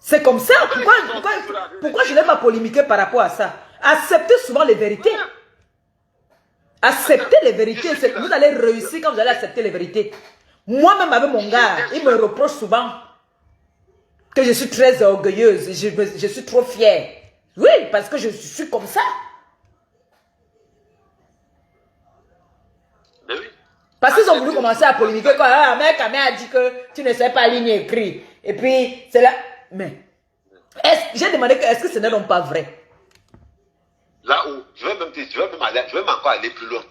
C'est comme ça. Pourquoi je n'ai pas polémiqué par rapport à ça? Acceptez souvent les vérités. Acceptez les vérités. Vous allez réussir quand vous allez accepter les vérités. Moi-même avec mon gars, il me reproche souvent que je suis très orgueilleuse. Je suis trop fière. Oui, parce que je suis comme ça. Mais oui. Parce qu'ils ont voulu commencer à polémiquer. Un mec a dit que tu ne sais pas lire ni écrire. Et puis, c'est là. Mais, j'ai demandé est-ce que ce n'est donc pas vrai? Là où, je vais même encore aller plus loin.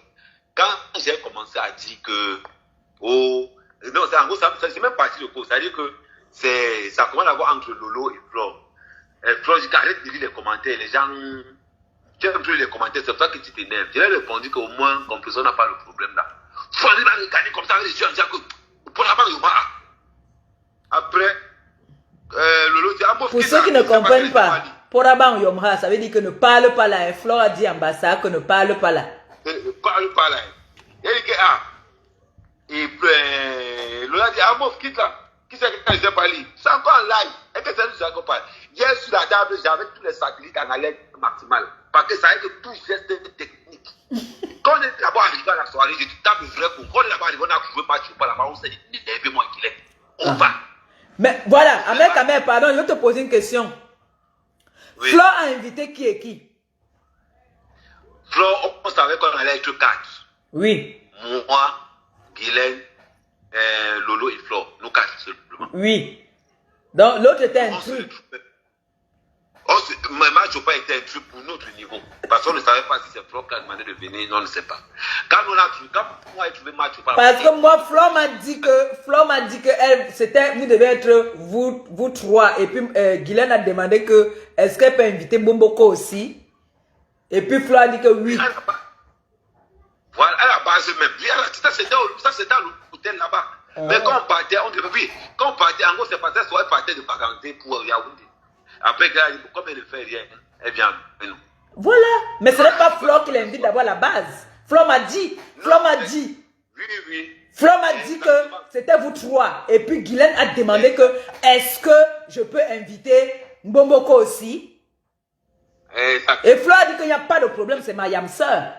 quand j'ai commencé à dire que, oh, non, en gros, c'est même parti de cause. C'est-à-dire que ça commence à voir entre Lolo et Flore. Flore, je arrête de lire les commentaires. Les gens, tu aimes plus les commentaires, c'est pour ça que tu t'énerves. Je lui ai répondu qu'au moins, comme personne n'a pas le problème là. Faut aller regarder comme ça avec les yeux en disant que, pour la part de Yoma. Après, Lolo dit, pour ceux qui ne comprennent pas, pour Aban Yomra, ça veut dire que ne parle pas là. Et Flore a dit en bas ça que ne parle pas là. Ne parle pas là. Il dit que, et puis, Lolo a dit, Mof, quitte là. Qui c'est qui ne pas lire? C'est encore en live. Et que c'est nous qui accompagne. Hier sur la table, j'avais tous les satellites en alerte maximale. Parce que ça veut que tout geste technique. Quand on est là-bas arrivé à la soirée, j'ai dit, tape le vrai coup. Quand on est là-bas arrivé, on a trouvé match ou pas là-bas, on s'est dit, lève-moi qu'il est. On va. Mais voilà, Ahmed, pardon, je vais te poser une question. Oui. Flore a invité qui et qui? Flore, on savait qu'on allait être 4. Oui. Moi, Guylaine, Lolo et Flore. Nous 4 simplement. Oui. Donc l'autre était un truc. Mais match n'a pas été un truc pour notre niveau. Parce qu'on ne savait pas si c'est Flore qui a demandé de venir, on ne sait pas. Quand moi j'ai trouvé match, parce que moi, Flore m'a dit que c'était, vous devez être vous trois. Et puis Guylaine a demandé que est-ce qu'elle peut inviter Bomboko aussi. Et puis Flore a dit que oui. Voilà, à la base même. Ça c'était à l'hôtel là-bas. Mais quand on partait, on devait, oui, quand on partait, en gros, c'est passé, soit elle partait de Baganté pour Yaoundé. Après, comme elle ne fait rien, elle vient avec nous. Voilà. Mais ce n'est pas Flore qui l'invite d'abord à la base. Flore m'a dit. Oui. Flore m'a dit que c'était vous trois. Et puis Guylaine a demandé que est-ce que je peux inviter Mbomboko aussi? Et Flore a dit qu'il n'y a pas de problème, c'est ma yam sœur.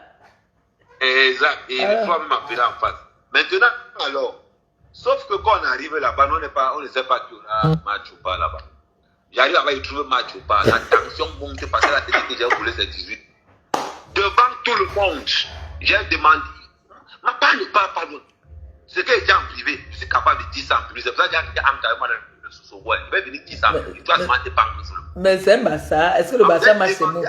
Exact. Et Flore m'a appelé en face. Maintenant, alors, sauf que quand on arrive là-bas, on ne sait pas qui on a match ou pas là-bas. J'arrive là-bas, il trouve match ou pas. La tension monte parce que la télé que j'ai voulu, c'est 18. Devant tout le monde, j'ai demandé, ma part ne parle pas loin. Ce que j'ai en privé, je suis capable de dire ça en privé. C'est pour ça que j'ai engagement dans le sous-sol. Je vais venir dire ça en privé. Toi, tu m'as dépendu sur le. Mais c'est un bassin. Est-ce que le bassin marche chez nous?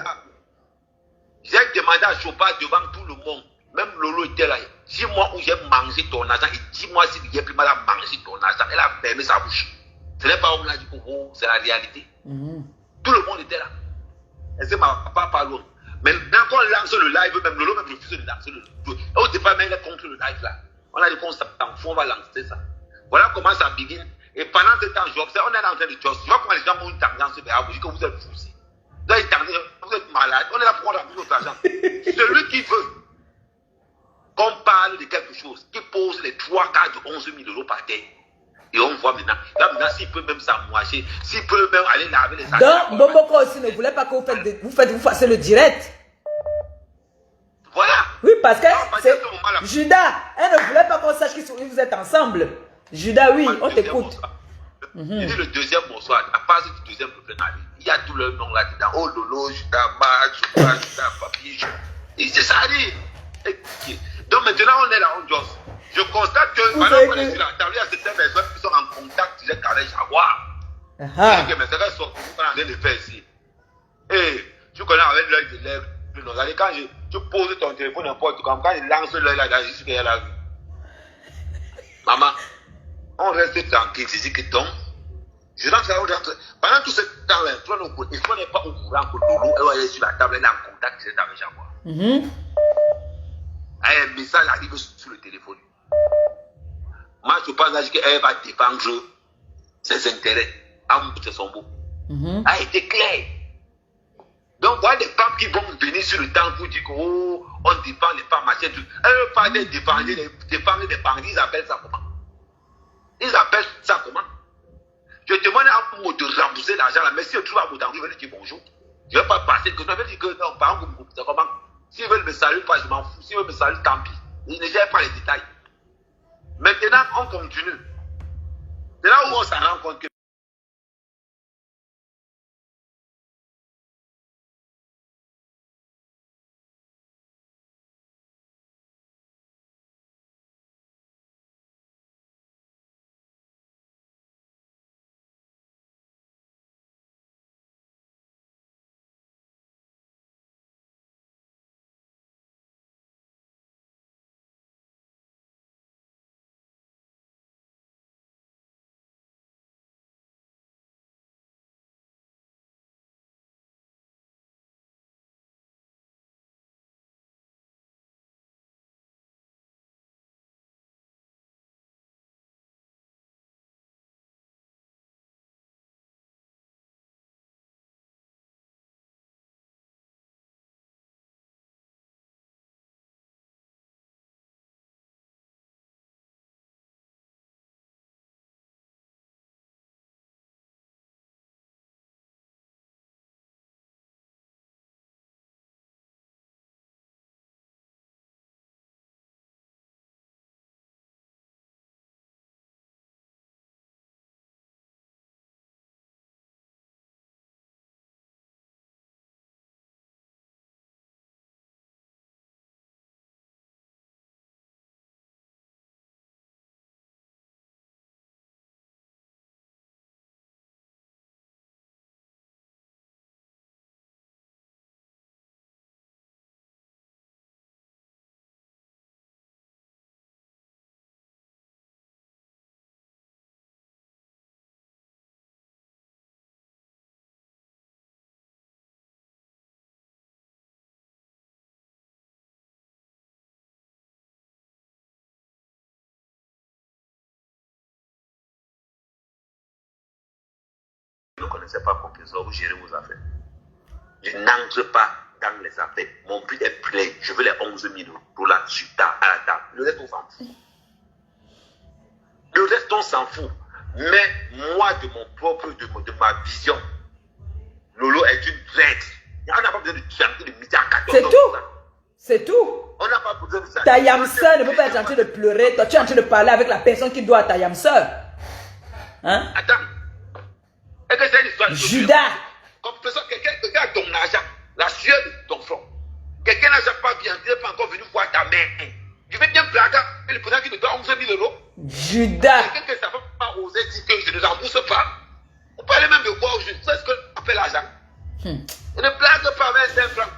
J'ai demandé à Chopa devant tout le monde. Même Lolo était là. Dis-moi où j'ai mangé ton argent et dis-moi si j'ai pris mal à manger ton argent. Elle a fermé sa bouche. Ce n'est pas où on a dit que c'est la réalité. Tout le monde était là. Et c'est ma papa pas loin. Maintenant, quand on lance le live, même Lolo même refuse de lancer le live. Au départ, même elle est contre le live là. On a dit qu'on s'en fout, on va lancer ça. Voilà comment ça begin. Et pendant ce temps, j'observe, on est en train de chose. Je vois comment les gens ont une tendance vers vous dire que vous êtes foussés. Vous êtes malade. On est là pour avoir notre argent. Celui qui veut qu'on parle de quelque chose, qui pose les 3 quarts de 11 000 euros par terre. Et on voit maintenant, s'il peut même s'amouacher, s'il peut même aller laver les sacs. Donc, Bomboko aussi ne voulait pas que vous fassiez le direct. Voilà. Oui, parce que Judas, elle ne voulait pas qu'on sache que vous êtes ensemble. Judas, oui, on t'écoute. Il dit le deuxième morceau, à part du deuxième couplet, il y a tout le nom là-dedans. Oh Lolo, Judas, Marc, Judas, Papi. C'est ça, donc maintenant on est là, on josse. Je constate que pendant qu'on est sur la table, il y a certaines personnes qui sont en contact direct avec Jaguar. Mais c'est qu'elles sont en train de faire ici. Et tu connais avec l'œil de lèvres. Quand tu poses ton téléphone n'importe comment, quand il lance l'œil là, je suis qu'il y a la vue. Maman, on reste tranquille, c'est ce qui tombe. Je pense que pendant tout ce temps-là, il n'est pas au courant que Lolo est sur la table, elle est en contact direct avec Jaguar. Un message arrive sur le téléphone. Moi, je pense qu'elle va défendre ses intérêts. C'est son mot. A été clair. Donc, voilà des femmes qui vont venir sur le temps pour dire qu'on défend les femmes, machin, tout. Elles ne veulent pas défendre les bandits, ils appellent ça comment? Ils appellent ça comment? Je demande à un mot de rembourser l'argent là, mais si je trouve un mot d'envie, je vais lui dire bonjour. Je ne vais pas passer, que je vais dire que non, par exemple, c'est comment? S'ils veulent me saluer, pas, je m'en fous. S'ils veulent me saluer, tant pis. Ils ne gèrent pas les détails. Maintenant, on continue. C'est là où on s'en rend compte que ne connaissez pas combien ça, vous gérez vos affaires. Je n'entre pas dans les affaires. Mon but est plein. Je veux les 11 000 € là, à la table. Le reste, on s'en fout. Le reste, on s'en fout. Mais moi, de mon propre, de ma vision, Lolo est une traître. On n'a pas besoin de chanter de midi à 14 C'est tout. C'est tout. On n'a pas besoin de ça. Ta yamseur ne peut pas être en train de pleurer. Toi, tu es en train de parler avec la personne qui doit à ta yamseur. Hein? Attends. Est-ce que c'est une histoire de Judas. Comme personne, quelqu'un a ton argent, la sueur de ton front. Quelqu'un n'a pas bien, tu n'es pas encore venu voir ta mère. Je vais bien blaguer. Et le président qui me doit 11 000 €. Judas. Quelqu'un que ça ne va pas oser dire que je ne rembourse pas. On parlait même de quoi aujourd'hui. C'est ce que appelle l'argent. Je ne blague pas avec 5 francs.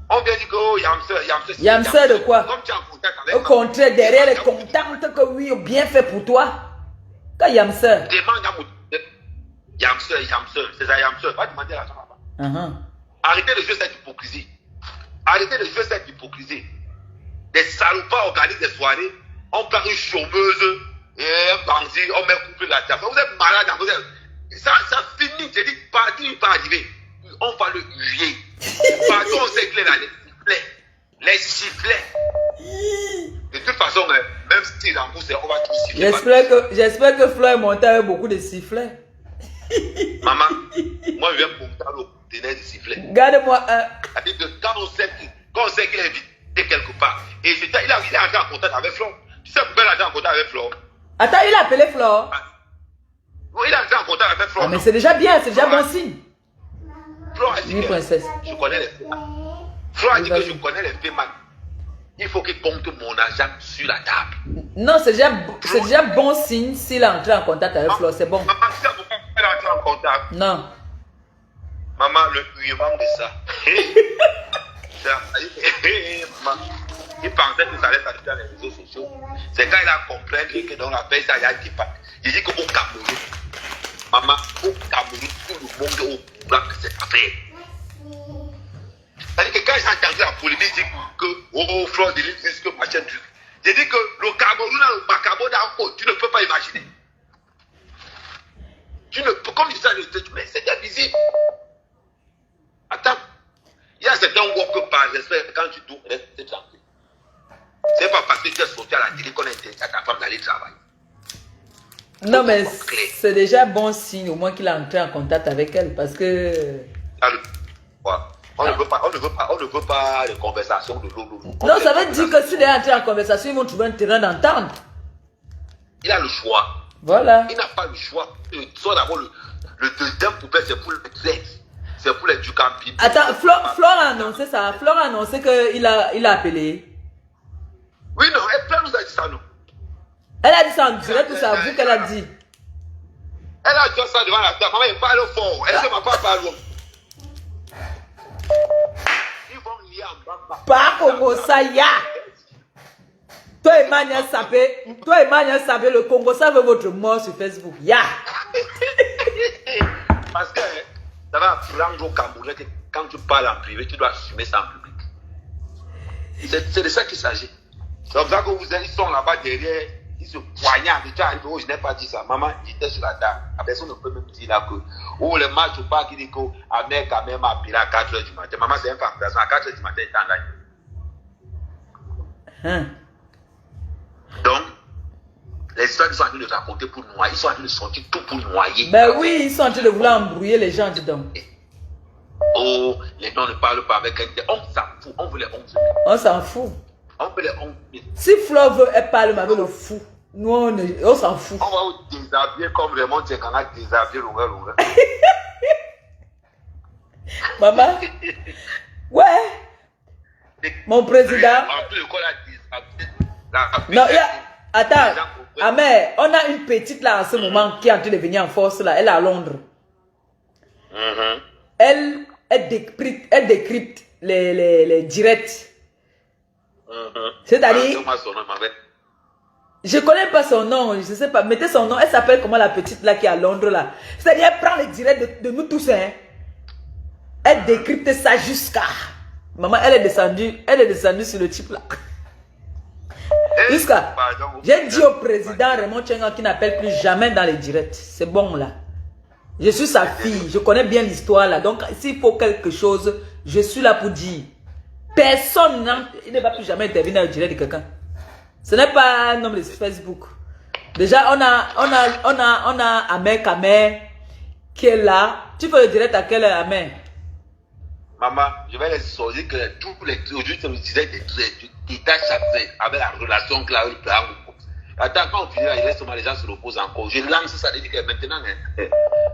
On vient dire que oh, Yamseur. Yamseur de quoi? Comme tu es en contact avec Au contraire, derrière les contacts que oui, bien fait pour toi. Quand Yamseur. Demande à mon Yamseur. C'est ça, Yamseur. Va demander l'argent là-bas. Arrêtez de jouer cette hypocrisie. Arrêtez de jouer cette hypocrisie. Des salopards organisent des soirées. On prend une chômeuse et un bandit, on met couple la table. Vous êtes malade. Ça finit. J'ai dit, parti, il va arriver. On va le huer. Partout, on sait que là, les sifflets. De toute façon, même s'il rembourse, on va tout siffler. J'espère que Flo est monté avec beaucoup de sifflets. Maman, moi je viens monter au conteneur de sifflets. Garde-moi un. C'est-à-dire que quand on sait qu'il est invité quelque part, et il est entré en contact avec Flo. Tu sais pourquoi il est entré en contact avec Flo? Attends, il a appelé Flo. Oui, il est entré en contact avec Flo. Ah, mais c'est déjà bien, c'est déjà bon signe. Flo a dit Oui, que princesse. je connais les faits. Flo a dit que je connais les faits, man. Il faut qu'il compte mon argent sur la table. Non, c'est déjà bon signe s'il est entré en contact avec Flo, c'est bon. Maman, tu sais pourquoi il est entré en contact? Non. Maman, le huillement de ça. Maman, il pensait que ça allait s'ajouter dans les réseaux sociaux. C'est quand il a compris que dans la paix, ça y a dépassé. Il dit qu'au Cameroun, maman, au Cameroun, tout le monde est au courant de cette affaire. C'est-à-dire que quand j'ai entendu la polémique, dit que oh, Flo de l'île, c'est que machin truc. J'ai dit que le Cameroun, le Macabo d'Anko, tu ne peux pas imaginer. Tu ne peux, comme il dit, mais c'est bien visible. Attends, il y a certains mots que par respect, quand tu dois rester tranquille. C'est pas parce que tu es sorti à la télé qu'on a interdit à ta femme d'aller travailler. Non, mais c'est déjà bon signe au moins qu'il a entré en contact avec elle parce que. On ne veut pas les conversations de l'eau. Non, ça veut dire que s'il est entré en conversation, ils vont trouver un terrain d'entente. Il a le choix. Voilà. Il n'a pas le choix. Soit d'abord le deuxième poupée, c'est pour le 13. C'est pour les Ducampi. Attends, Flore a annoncé ça. Flore a annoncé qu'il a appelé. Oui, non, elle nous a dit ça, non. Elle a dit ça en direct ou c'est à vous qu'elle a dit? Elle a dit ça devant la table. Maman, elle parle fort. Elle ne m'a pas parlé. Ils vont lier en bas. Pas Congo Saya. Toi et Mania Sapé, le Congo ça veut votre mort sur Facebook. Ya. Parce que ça va apprendre au Camerounais que quand tu parles en privé, tu dois assumer ça en public. C'est de ça qu'il s'agit. C'est comme ça que ils sont là-bas derrière, ils se poignardent. Tu arrives, oh, je n'ai pas dit ça. Maman, il était sur la table. La personne ne peut même dire là que, oh, le match ou pas, qui dit qu'un mec a même appelé à 4 h du matin. Maman, c'est un pas personne. À 4 h du matin, il est en ligne. Donc, les histoires qu'ils sont en train de raconter pour noyer, ils sont en train de sortir tout pour noyer. Ben oui, ils sont en train de vouloir embrouiller les gens, dis donc. Oh, les gens ne parlent pas avec un. On s'en fout, on veut les 11 000. On s'en fout. On veut les 11 000. Si Flo veut, elle parle avec le fou. Nous, on s'en fout. On va vous déshabiller comme Raymond Tchekana déshabiller longueur. Maman? Ouais. Mon président. Non, attends. Amé, on a une petite là en ce moment qui est en train de venir en force là. Elle est à Londres. Elle décrypte les directs. C'est-à-dire, je connais pas son nom, je sais pas, mettez son nom, elle s'appelle comment la petite là qui est à Londres là. C'est-à-dire, elle prend les directs de nous tous, hein. Elle décrypte ça jusqu'à... Maman, elle est descendue sur le type là. Jusqu'à... J'ai dit au président Raymond Tchenga qui n'appelle plus jamais dans les directs. C'est bon là. Je suis sa fille. Je connais bien l'histoire là. Donc, s'il faut quelque chose, je suis là pour dire. Personne ne va plus jamais intervenir au direct de quelqu'un. Ce n'est pas un homme de Facebook. Déjà, on a Amé Kamé qui est là. Tu fais le direct à quelle heure, Amé? Maman, je vais les sortir que tous les aujourd'hui, je me disais des détails chaque avec la relation que la attends, quand on finit là, il reste les gens se reposent encore. Je lance ça, je dis que maintenant,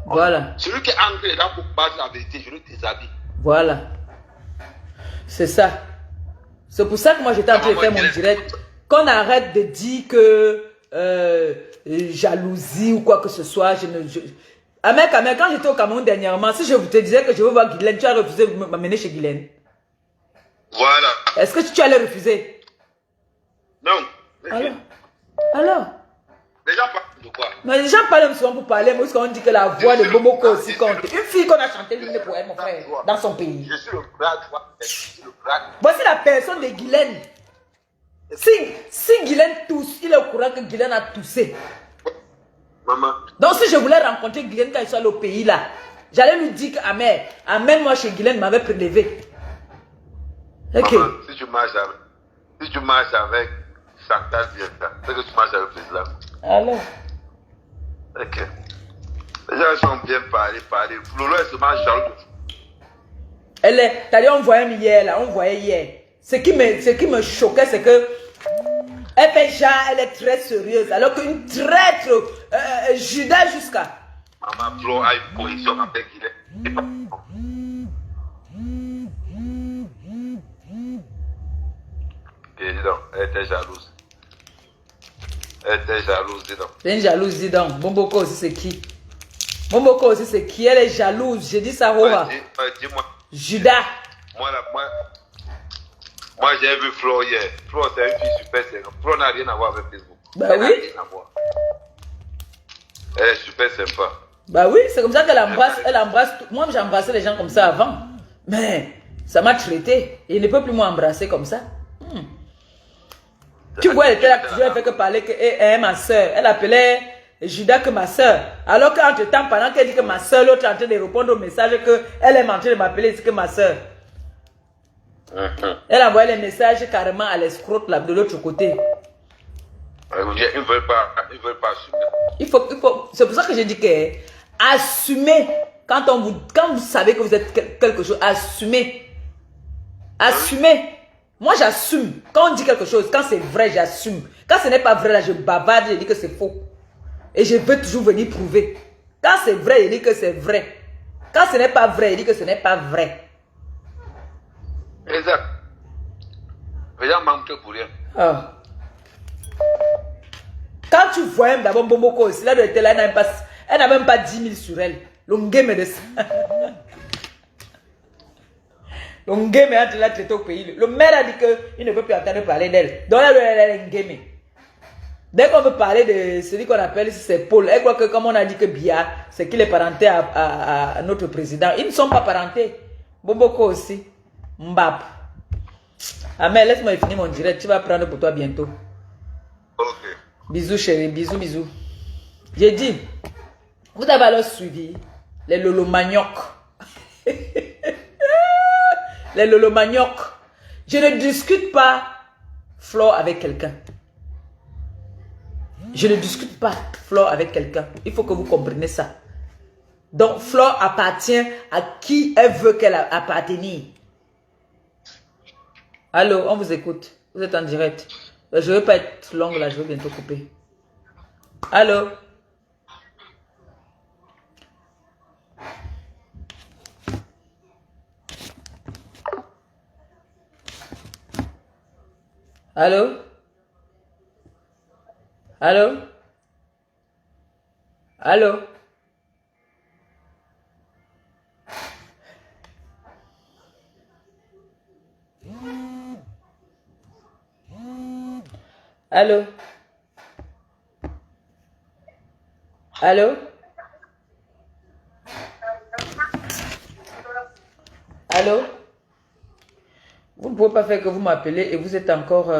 voilà. Celui qui est entré dedans pour battre la vérité, je le déshabille. Voilà. C'est ça. C'est pour ça que moi j'étais en train de faire mon direct. Qu'on arrête de dire que jalousie ou quoi que ce soit. Amé, quand j'étais au Cameroun dernièrement, si je te disais que je veux voir Guylaine, tu as refusé de m'amener chez Guylaine. Voilà. Est-ce que tu allais refuser? Non. Alors Les gens parlent de quoi? Mais les gens parlent souvent pour parler, mais on dit que la voix de Bomoko aussi compte. Une fille qu'on a chanté l'hymne pour elle, mon frère, dans son pays. Je suis le bras droit. Voici la personne de Guylaine. Si Guylaine tousse, il est au courant que Guylaine a toussé. Maman. Donc si je voulais rencontrer Guylaine quand il soit au pays là, j'allais lui dire qu'Amène, amène-moi chez Guylaine, m'avait prélevé. Ok. Maman, si tu marches avec Chantal Bienta, c'est que tu marches avec le président. Alors. Ok. Les gens sont bien parlés. Flolo est seulement jaloux. T'as dit, on voyait hier là, on voyait hier. Ce qui me choquait, c'est que elle fait genre, elle est très sérieuse, alors qu'une traître, Judas jusqu'à. Maman Flo a une connexion avec il. Dis donc, elle était jalouse. Dis donc. Elle est jalouse, dis donc. Bomboko aussi, c'est qui? Bomboko aussi, c'est qui? Elle est jalouse. J'ai dit ça, Roa. Dis-moi. Judas. Moi, j'ai vu Flo hier. Flo, c'est une fille super sympa. Flo n'a rien à voir avec Facebook. Bah elle oui. n'a rien à voir. Elle est super sympa. Bah oui, c'est comme ça qu'elle embrasse. Elle embrasse. Moi, j'embrassais les gens comme ça avant. Mais ça m'a traité. Et il ne peut plus m'embrasser comme ça. Tu vois, elle était là toujours, elle fait que parler que elle est ma soeur. Elle appelait Judas que ma soeur. Alors qu'entre temps, pendant qu'elle dit que ma soeur, l'autre est en train de répondre au message qu'elle est en train de m'appeler, c'est que ma soeur. Elle envoyait les messages carrément à l'escroc là de l'autre côté. Ils ne veulent pas assumer. C'est pour ça que j'ai dit que assumez. Quand vous savez que vous êtes quelque chose, assumez. Assumez. Moi, j'assume. Quand on dit quelque chose, quand c'est vrai, j'assume. Quand ce n'est pas vrai, là, je bavarde, je dis que c'est faux. Et je veux toujours venir prouver. Quand c'est vrai, je dis que c'est vrai. Quand ce n'est pas vrai, je dis que ce n'est pas vrai. Exact. Les gens manquent pour rien. Ah. Quand tu vois d'abord Bomoko aussi, là, elle n'a même pas 10 000 sur elle. L'ongame de ça. L'ongame est en train de la traiter au pays. Le maire a dit qu'il ne veut plus entendre parler d'elle. Donc elle est l'ongame. Dès qu'on veut parler de celui qu'on appelle ici, c'est Paul. Elle croit que comme on a dit que Bia, c'est qu'il est parenté à notre président. Ils ne sont pas parentés. Bomoko aussi. Mbap. Ah mais laisse-moi finir mon direct. Tu vas prendre pour toi bientôt. Ok. Bisous chérie. Bisous. J'ai dit, vous avez alors suivi les Lolo Manioc. Les Lolo Manioc. Je ne discute pas Flore avec quelqu'un. Je ne discute pas Flore avec quelqu'un. Il faut que vous compreniez ça. Donc Flore appartient à qui elle veut qu'elle appartienne. Allô, on vous écoute. Vous êtes en direct. Je ne veux pas être longue là, je vais bientôt couper. Allô? Allô? Allô? Allô? Allô? Allô? Allô? Vous ne pouvez pas faire que vous m'appelez et vous êtes encore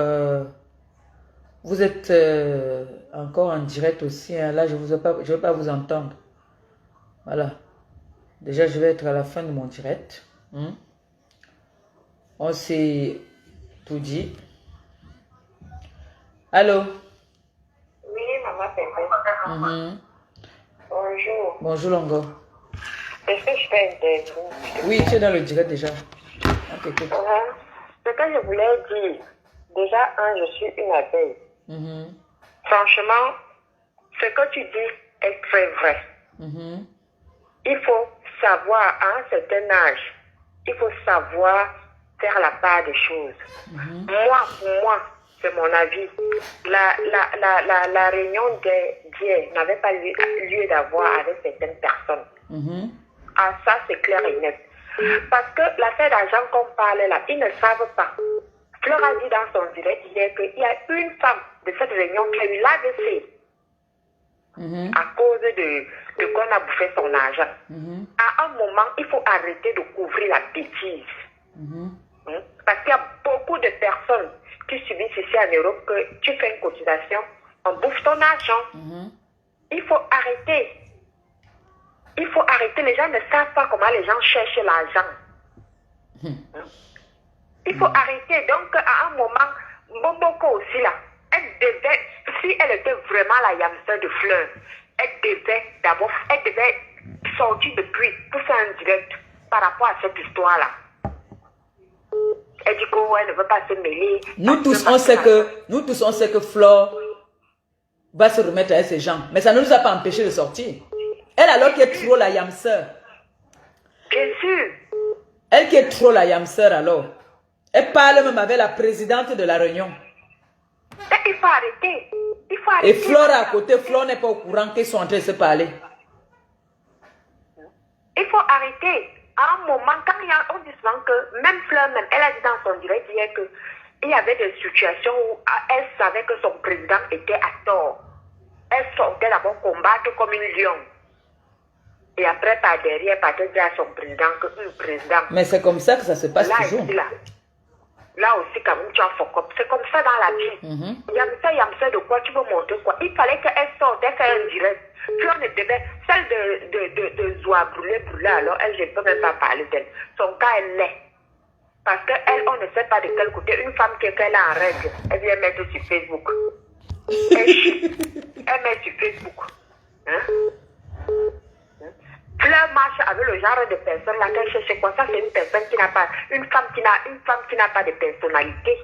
encore en direct aussi. Hein. Là, je ne veux pas vous entendre. Voilà. Déjà, je vais être à la fin de mon direct. On s'est tout dit. Allô? Oui, maman Pépé. Bonjour. Bonjour, Longo. Est-ce que je fais interview? Oui, tu es dans le direct déjà. Ok, écoute. Ce que je voulais dire, déjà, je suis une abeille. Franchement, ce que tu dis est très vrai. Il faut savoir, à un certain âge, il faut savoir faire la part des choses. Pour moi, c'est mon avis. La réunion d'hier n'avait pas lieu d'avoir avec certaines personnes. Ah, ça, c'est clair et net. Parce que l'affaire d'argent qu'on parlait là, ils ne savent pas. Fleur a dit dans son direct hier qu'il y a une femme de cette réunion qui a eu l'AVC à cause de qu'on a bouffé son argent. À un moment, il faut arrêter de couvrir la bêtise. Parce qu'il y a beaucoup de personnes qui subissent ici en Europe que tu fais une cotisation, on bouffe ton argent. Il faut arrêter. Il faut arrêter. Les gens ne savent pas comment les gens cherchent l'argent. Il faut arrêter. Donc, à un moment, Mboko aussi là, elle devait, si elle était vraiment la yamster de Fleur, elle devait sortir depuis pour faire un direct par rapport à cette histoire-là. Elle dit qu'elle ne veut pas se mêler. Nous tous, on sait que Flore va se remettre avec ces gens. Mais ça ne nous a pas empêché de sortir. Elle alors qui est trop la yamster. Bien sûr. Elle qui est trop la yamster alors. Elle parle même avec la présidente de la réunion. Il faut arrêter. Il faut arrêter. Et Flore à côté, Flore n'est pas au courant qu'ils sont en train de se parler. Il faut arrêter. À un moment, quand on dit souvent que même Fleur, même, elle a dit dans son direct hier qu'il y avait des situations où elle savait que son président était à tort. Elle sortait d'abord combattre comme une lion. Et après, par derrière, partait dire à son président que président. Mais c'est comme ça que ça se passe là, toujours. Là aussi, quand même, tu en fais comme. C'est comme ça dans la vie. Yamsa, de quoi tu veux montrer quoi? Il fallait qu'elle sorte, elle fait un direct. Fleur ne devait, celle de Zoa brûlée, alors elle, je ne peux même pas parler d'elle. Son cas, elle l'est. Parce qu'elle, on ne sait pas de quel côté. Une femme qui est en règle, elle vient mettre sur Facebook. Elle met sur Facebook. Fleur marche avec le genre de personne là qu'elle cherche quoi. Ça, c'est une personne qui n'a pas, une femme qui n'a pas de personnalité.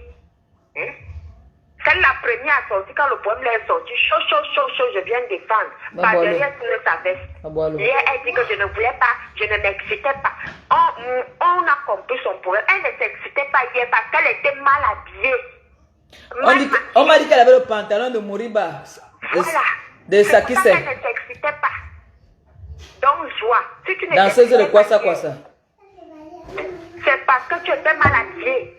C'est la première à sortir quand le problème est sorti. Chaud, je viens défendre. Par derrière, tu ne savais. Et elle dit que je ne voulais pas, je ne m'excitais pas. On a compris son problème. Elle ne s'excitait pas hier parce qu'elle était mal habillée. On m'a dit qu'elle avait le pantalon de Moriba. Voilà. De Sakise. Elle ne s'excitait pas. Donc, joie. Si tu ne danseuse de quoi ça? C'est parce que tu étais mal habillée.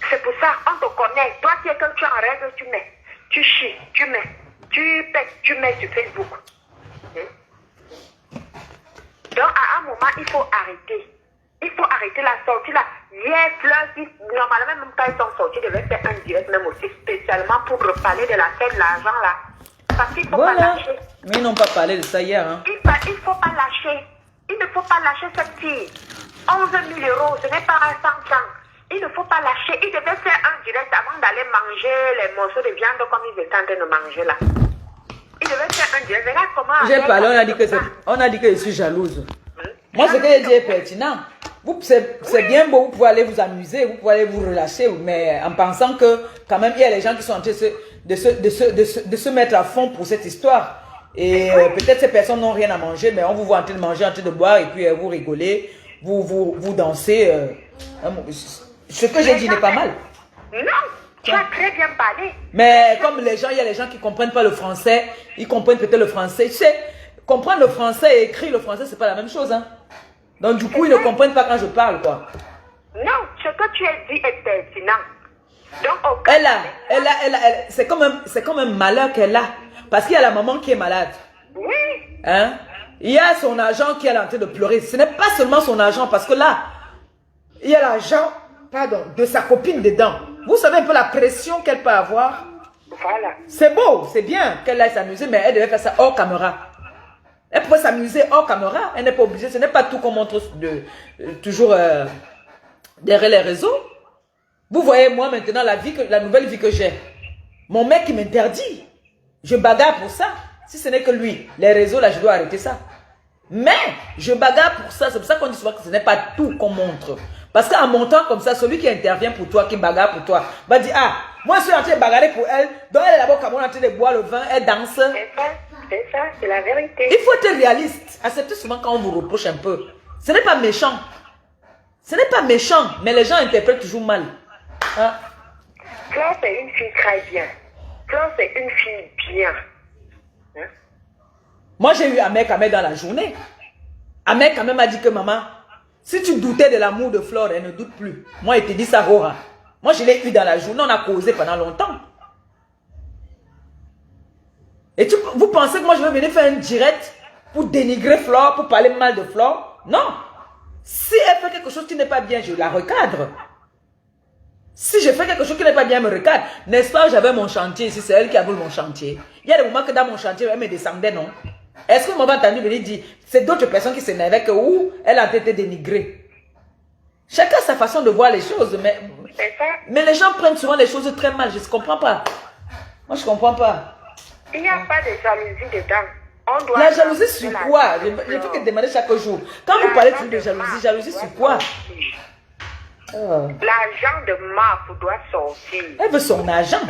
C'est pour ça, on te connaît. Toi, tu es quand tu es en règle, tu mets. Tu chies, tu mets. Tu pètes, tu mets sur Facebook. Donc, à un moment, il faut arrêter. Il faut arrêter la sortie là. Hier, Fleur, normalement, même quand ils sont sortis, ils devaient faire un direct, même aussi spécialement pour reparler de l'affaire de l'argent là. Parce qu'il ne faut pas lâcher. Mais ils n'ont pas parlé de ça hier. Il ne faut pas lâcher. Il ne faut pas lâcher cette fille. 11 000 €, ce n'est pas un 100 francs. Il ne faut pas lâcher. Il devait faire un direct avant d'aller manger les morceaux de viande comme ils étaient en train de manger là. Il devait faire un direct. Regarde comment... J'ai parlé, on a dit que je suis jalouse. Moi, ce que j'ai dit est pertinent. C'est bien beau, vous pouvez aller vous amuser, vous pouvez aller vous relâcher, mais en pensant que quand même, il y a les gens qui sont en train de se mettre à fond pour cette histoire. Et peut-être ces personnes n'ont rien à manger, mais on vous voit en train de manger, en train de boire, et puis vous rigolez, vous dansez. Ce que j'ai dit n'est pas mal. Non, tu as très bien parlé. Mais comme il y a les gens qui ne comprennent pas le français, ils comprennent peut-être le français. Tu sais, comprendre le français et écrire le français, c'est pas la même chose. Hein. Donc du coup, ils ne comprennent pas quand je parle, quoi. Non, ce que tu as dit est pertinent. Donc, c'est comme un malheur qu'elle a. Parce qu'il y a la maman qui est malade. Oui. Hein? Il y a son agent qui est en train de pleurer. Ce n'est pas seulement son agent, parce que là, il y a l'argent, de sa copine dedans. Vous savez un peu la pression qu'elle peut avoir. Voilà. C'est beau, c'est bien qu'elle aille s'amuser, mais elle devait faire ça hors caméra. Elle peut s'amuser hors caméra. Elle n'est pas obligée. Ce n'est pas tout qu'on montre toujours derrière les réseaux. Vous voyez, moi, maintenant, la nouvelle vie que j'ai. Mon mec, il m'interdit. Je bagarre pour ça. Si ce n'est que lui, les réseaux, là, je dois arrêter ça. Mais, je bagarre pour ça. C'est pour ça qu'on dit souvent que ce n'est pas tout qu'on montre. Parce qu'en montant comme ça, celui qui intervient pour toi, qui bagarre pour toi, va dire, ah, moi, je suis en train de bagarrer pour elle. Donc, elle est là-bas, comme on est en train de boire le vin, elle danse. C'est ça, c'est la vérité. Il faut être réaliste. Acceptez souvent quand on vous reproche un peu. Ce n'est pas méchant. Ce n'est pas méchant, mais les gens interprètent toujours mal. Hein? Flore, c'est une fille très bien. Flore, c'est une fille bien. Hein? Moi, j'ai eu Ahmed dans la journée. Ahmed quand même m'a dit que maman, si tu doutais de l'amour de Flore, elle ne doute plus. Moi, il te dit ça, Rora. Moi, je l'ai eu dans la journée, on a causé pendant longtemps. Et vous pensez que moi, je vais venir faire un direct pour dénigrer Flore, pour parler mal de Flore? Non. Si elle fait quelque chose qui n'est pas bien, je la recadre. Si je fais quelque chose qui n'est pas bien, elle me recadre. N'est-ce pas, j'avais mon chantier ici, c'est elle qui a voulu mon chantier. Il y a des moments que dans mon chantier, elle me descendait, non? Est-ce que maman entendu venir dire, c'est d'autres personnes qui s'énervaient que où elle a été dénigrée? Chacun a sa façon de voir les choses, mais les gens prennent souvent les choses très mal, je ne comprends pas. Moi, je ne comprends pas. Il n'y a pas de jalousie dedans. La jalousie sur quoi? Je fais que demander chaque jour. Quand vous parlez de jalousie sur quoi? L'argent de Marc doit sortir. Elle veut son argent.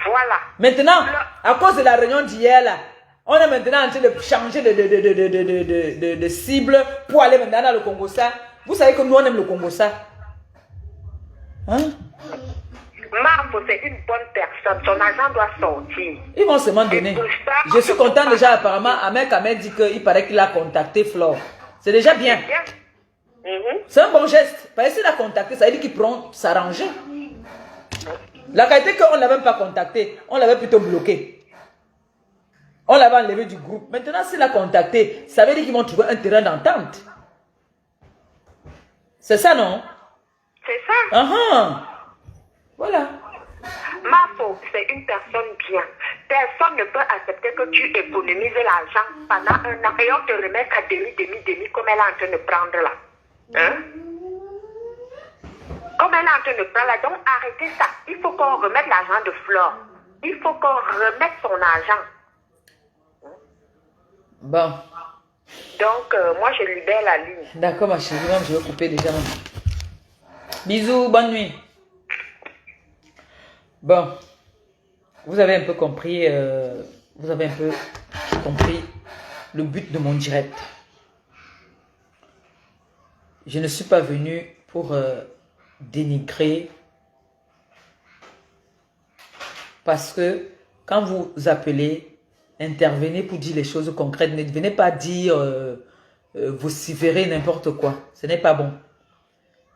Voilà. Maintenant, à cause de la réunion d'hier, là, on est maintenant en train de changer de cible pour aller maintenant dans le Congo-Ça. Vous savez que nous, on aime le Congo-Ça. Hein? Marc, c'est une bonne personne. Son argent doit sortir. Ils vont seulement donner. Je suis content déjà, apparemment. Ahmed dit qu'il paraît qu'il a contacté Flore. C'est déjà bien. C'est un bon geste. Parce qu'il a contacté, ça veut dire qu'ils pourront s'arranger. La qualité qu'on ne l'avait même pas contacté, on l'avait plutôt bloqué. On l'avait enlevé du groupe. Maintenant, s'il a contacté, ça veut dire qu'ils vont trouver un terrain d'entente. C'est ça, non? C'est ça. Voilà. Marfo, c'est une personne bien. Personne ne peut accepter que tu économises l'argent pendant un an et on te remet à demi, comme elle est en train de prendre là. Hein? Comme elle est en train de prendre là, donc arrêtez ça. Il faut qu'on remette l'argent de Flore. Il faut qu'on remette son argent. Bon. Donc, moi, je libère la ligne. D'accord, ma chérie, même je vais couper déjà. Bisous, bonne nuit. Bon, vous avez un peu compris, le but de mon direct. Je ne suis pas venu pour dénigrer, parce que quand vous appelez, intervenez pour dire les choses concrètes. Ne venez pas dire vociférer n'importe quoi. Ce n'est pas bon.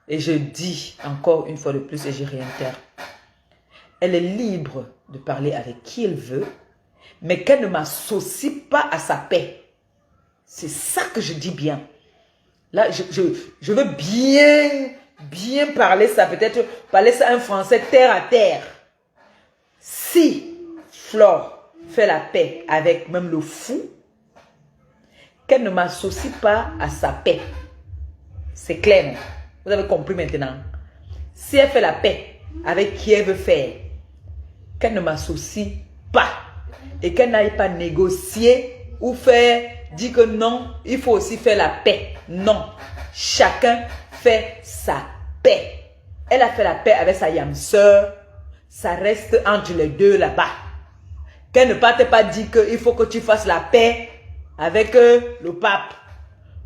Et je dis encore une fois de plus et je réitère. Elle est libre de parler avec qui elle veut, mais qu'elle ne m'associe pas à sa paix. C'est ça que je dis bien. Là, je veux bien parler ça, peut-être parler ça en français terre à terre. Si Flore fait la paix avec même le fou, qu'elle ne m'associe pas à sa paix. C'est clair, non? Vous avez compris maintenant. Si elle fait la paix avec qui elle veut faire, qu'elle ne m'associe pas et qu'elle n'aille pas négocier ou dire que non, il faut aussi faire la paix. Non, chacun fait sa paix. Elle a fait la paix avec sa yam sœur, ça reste entre les deux là-bas. Qu'elle ne parte pas dire qu'il faut que tu fasses la paix avec le pape.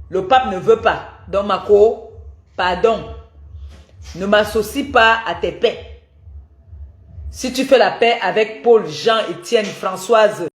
Le pape ne veut pas. Donc Mako, pardon, ne m'associe pas à tes paix. Si tu fais la paix avec Paul, Jean, Étienne, Françoise,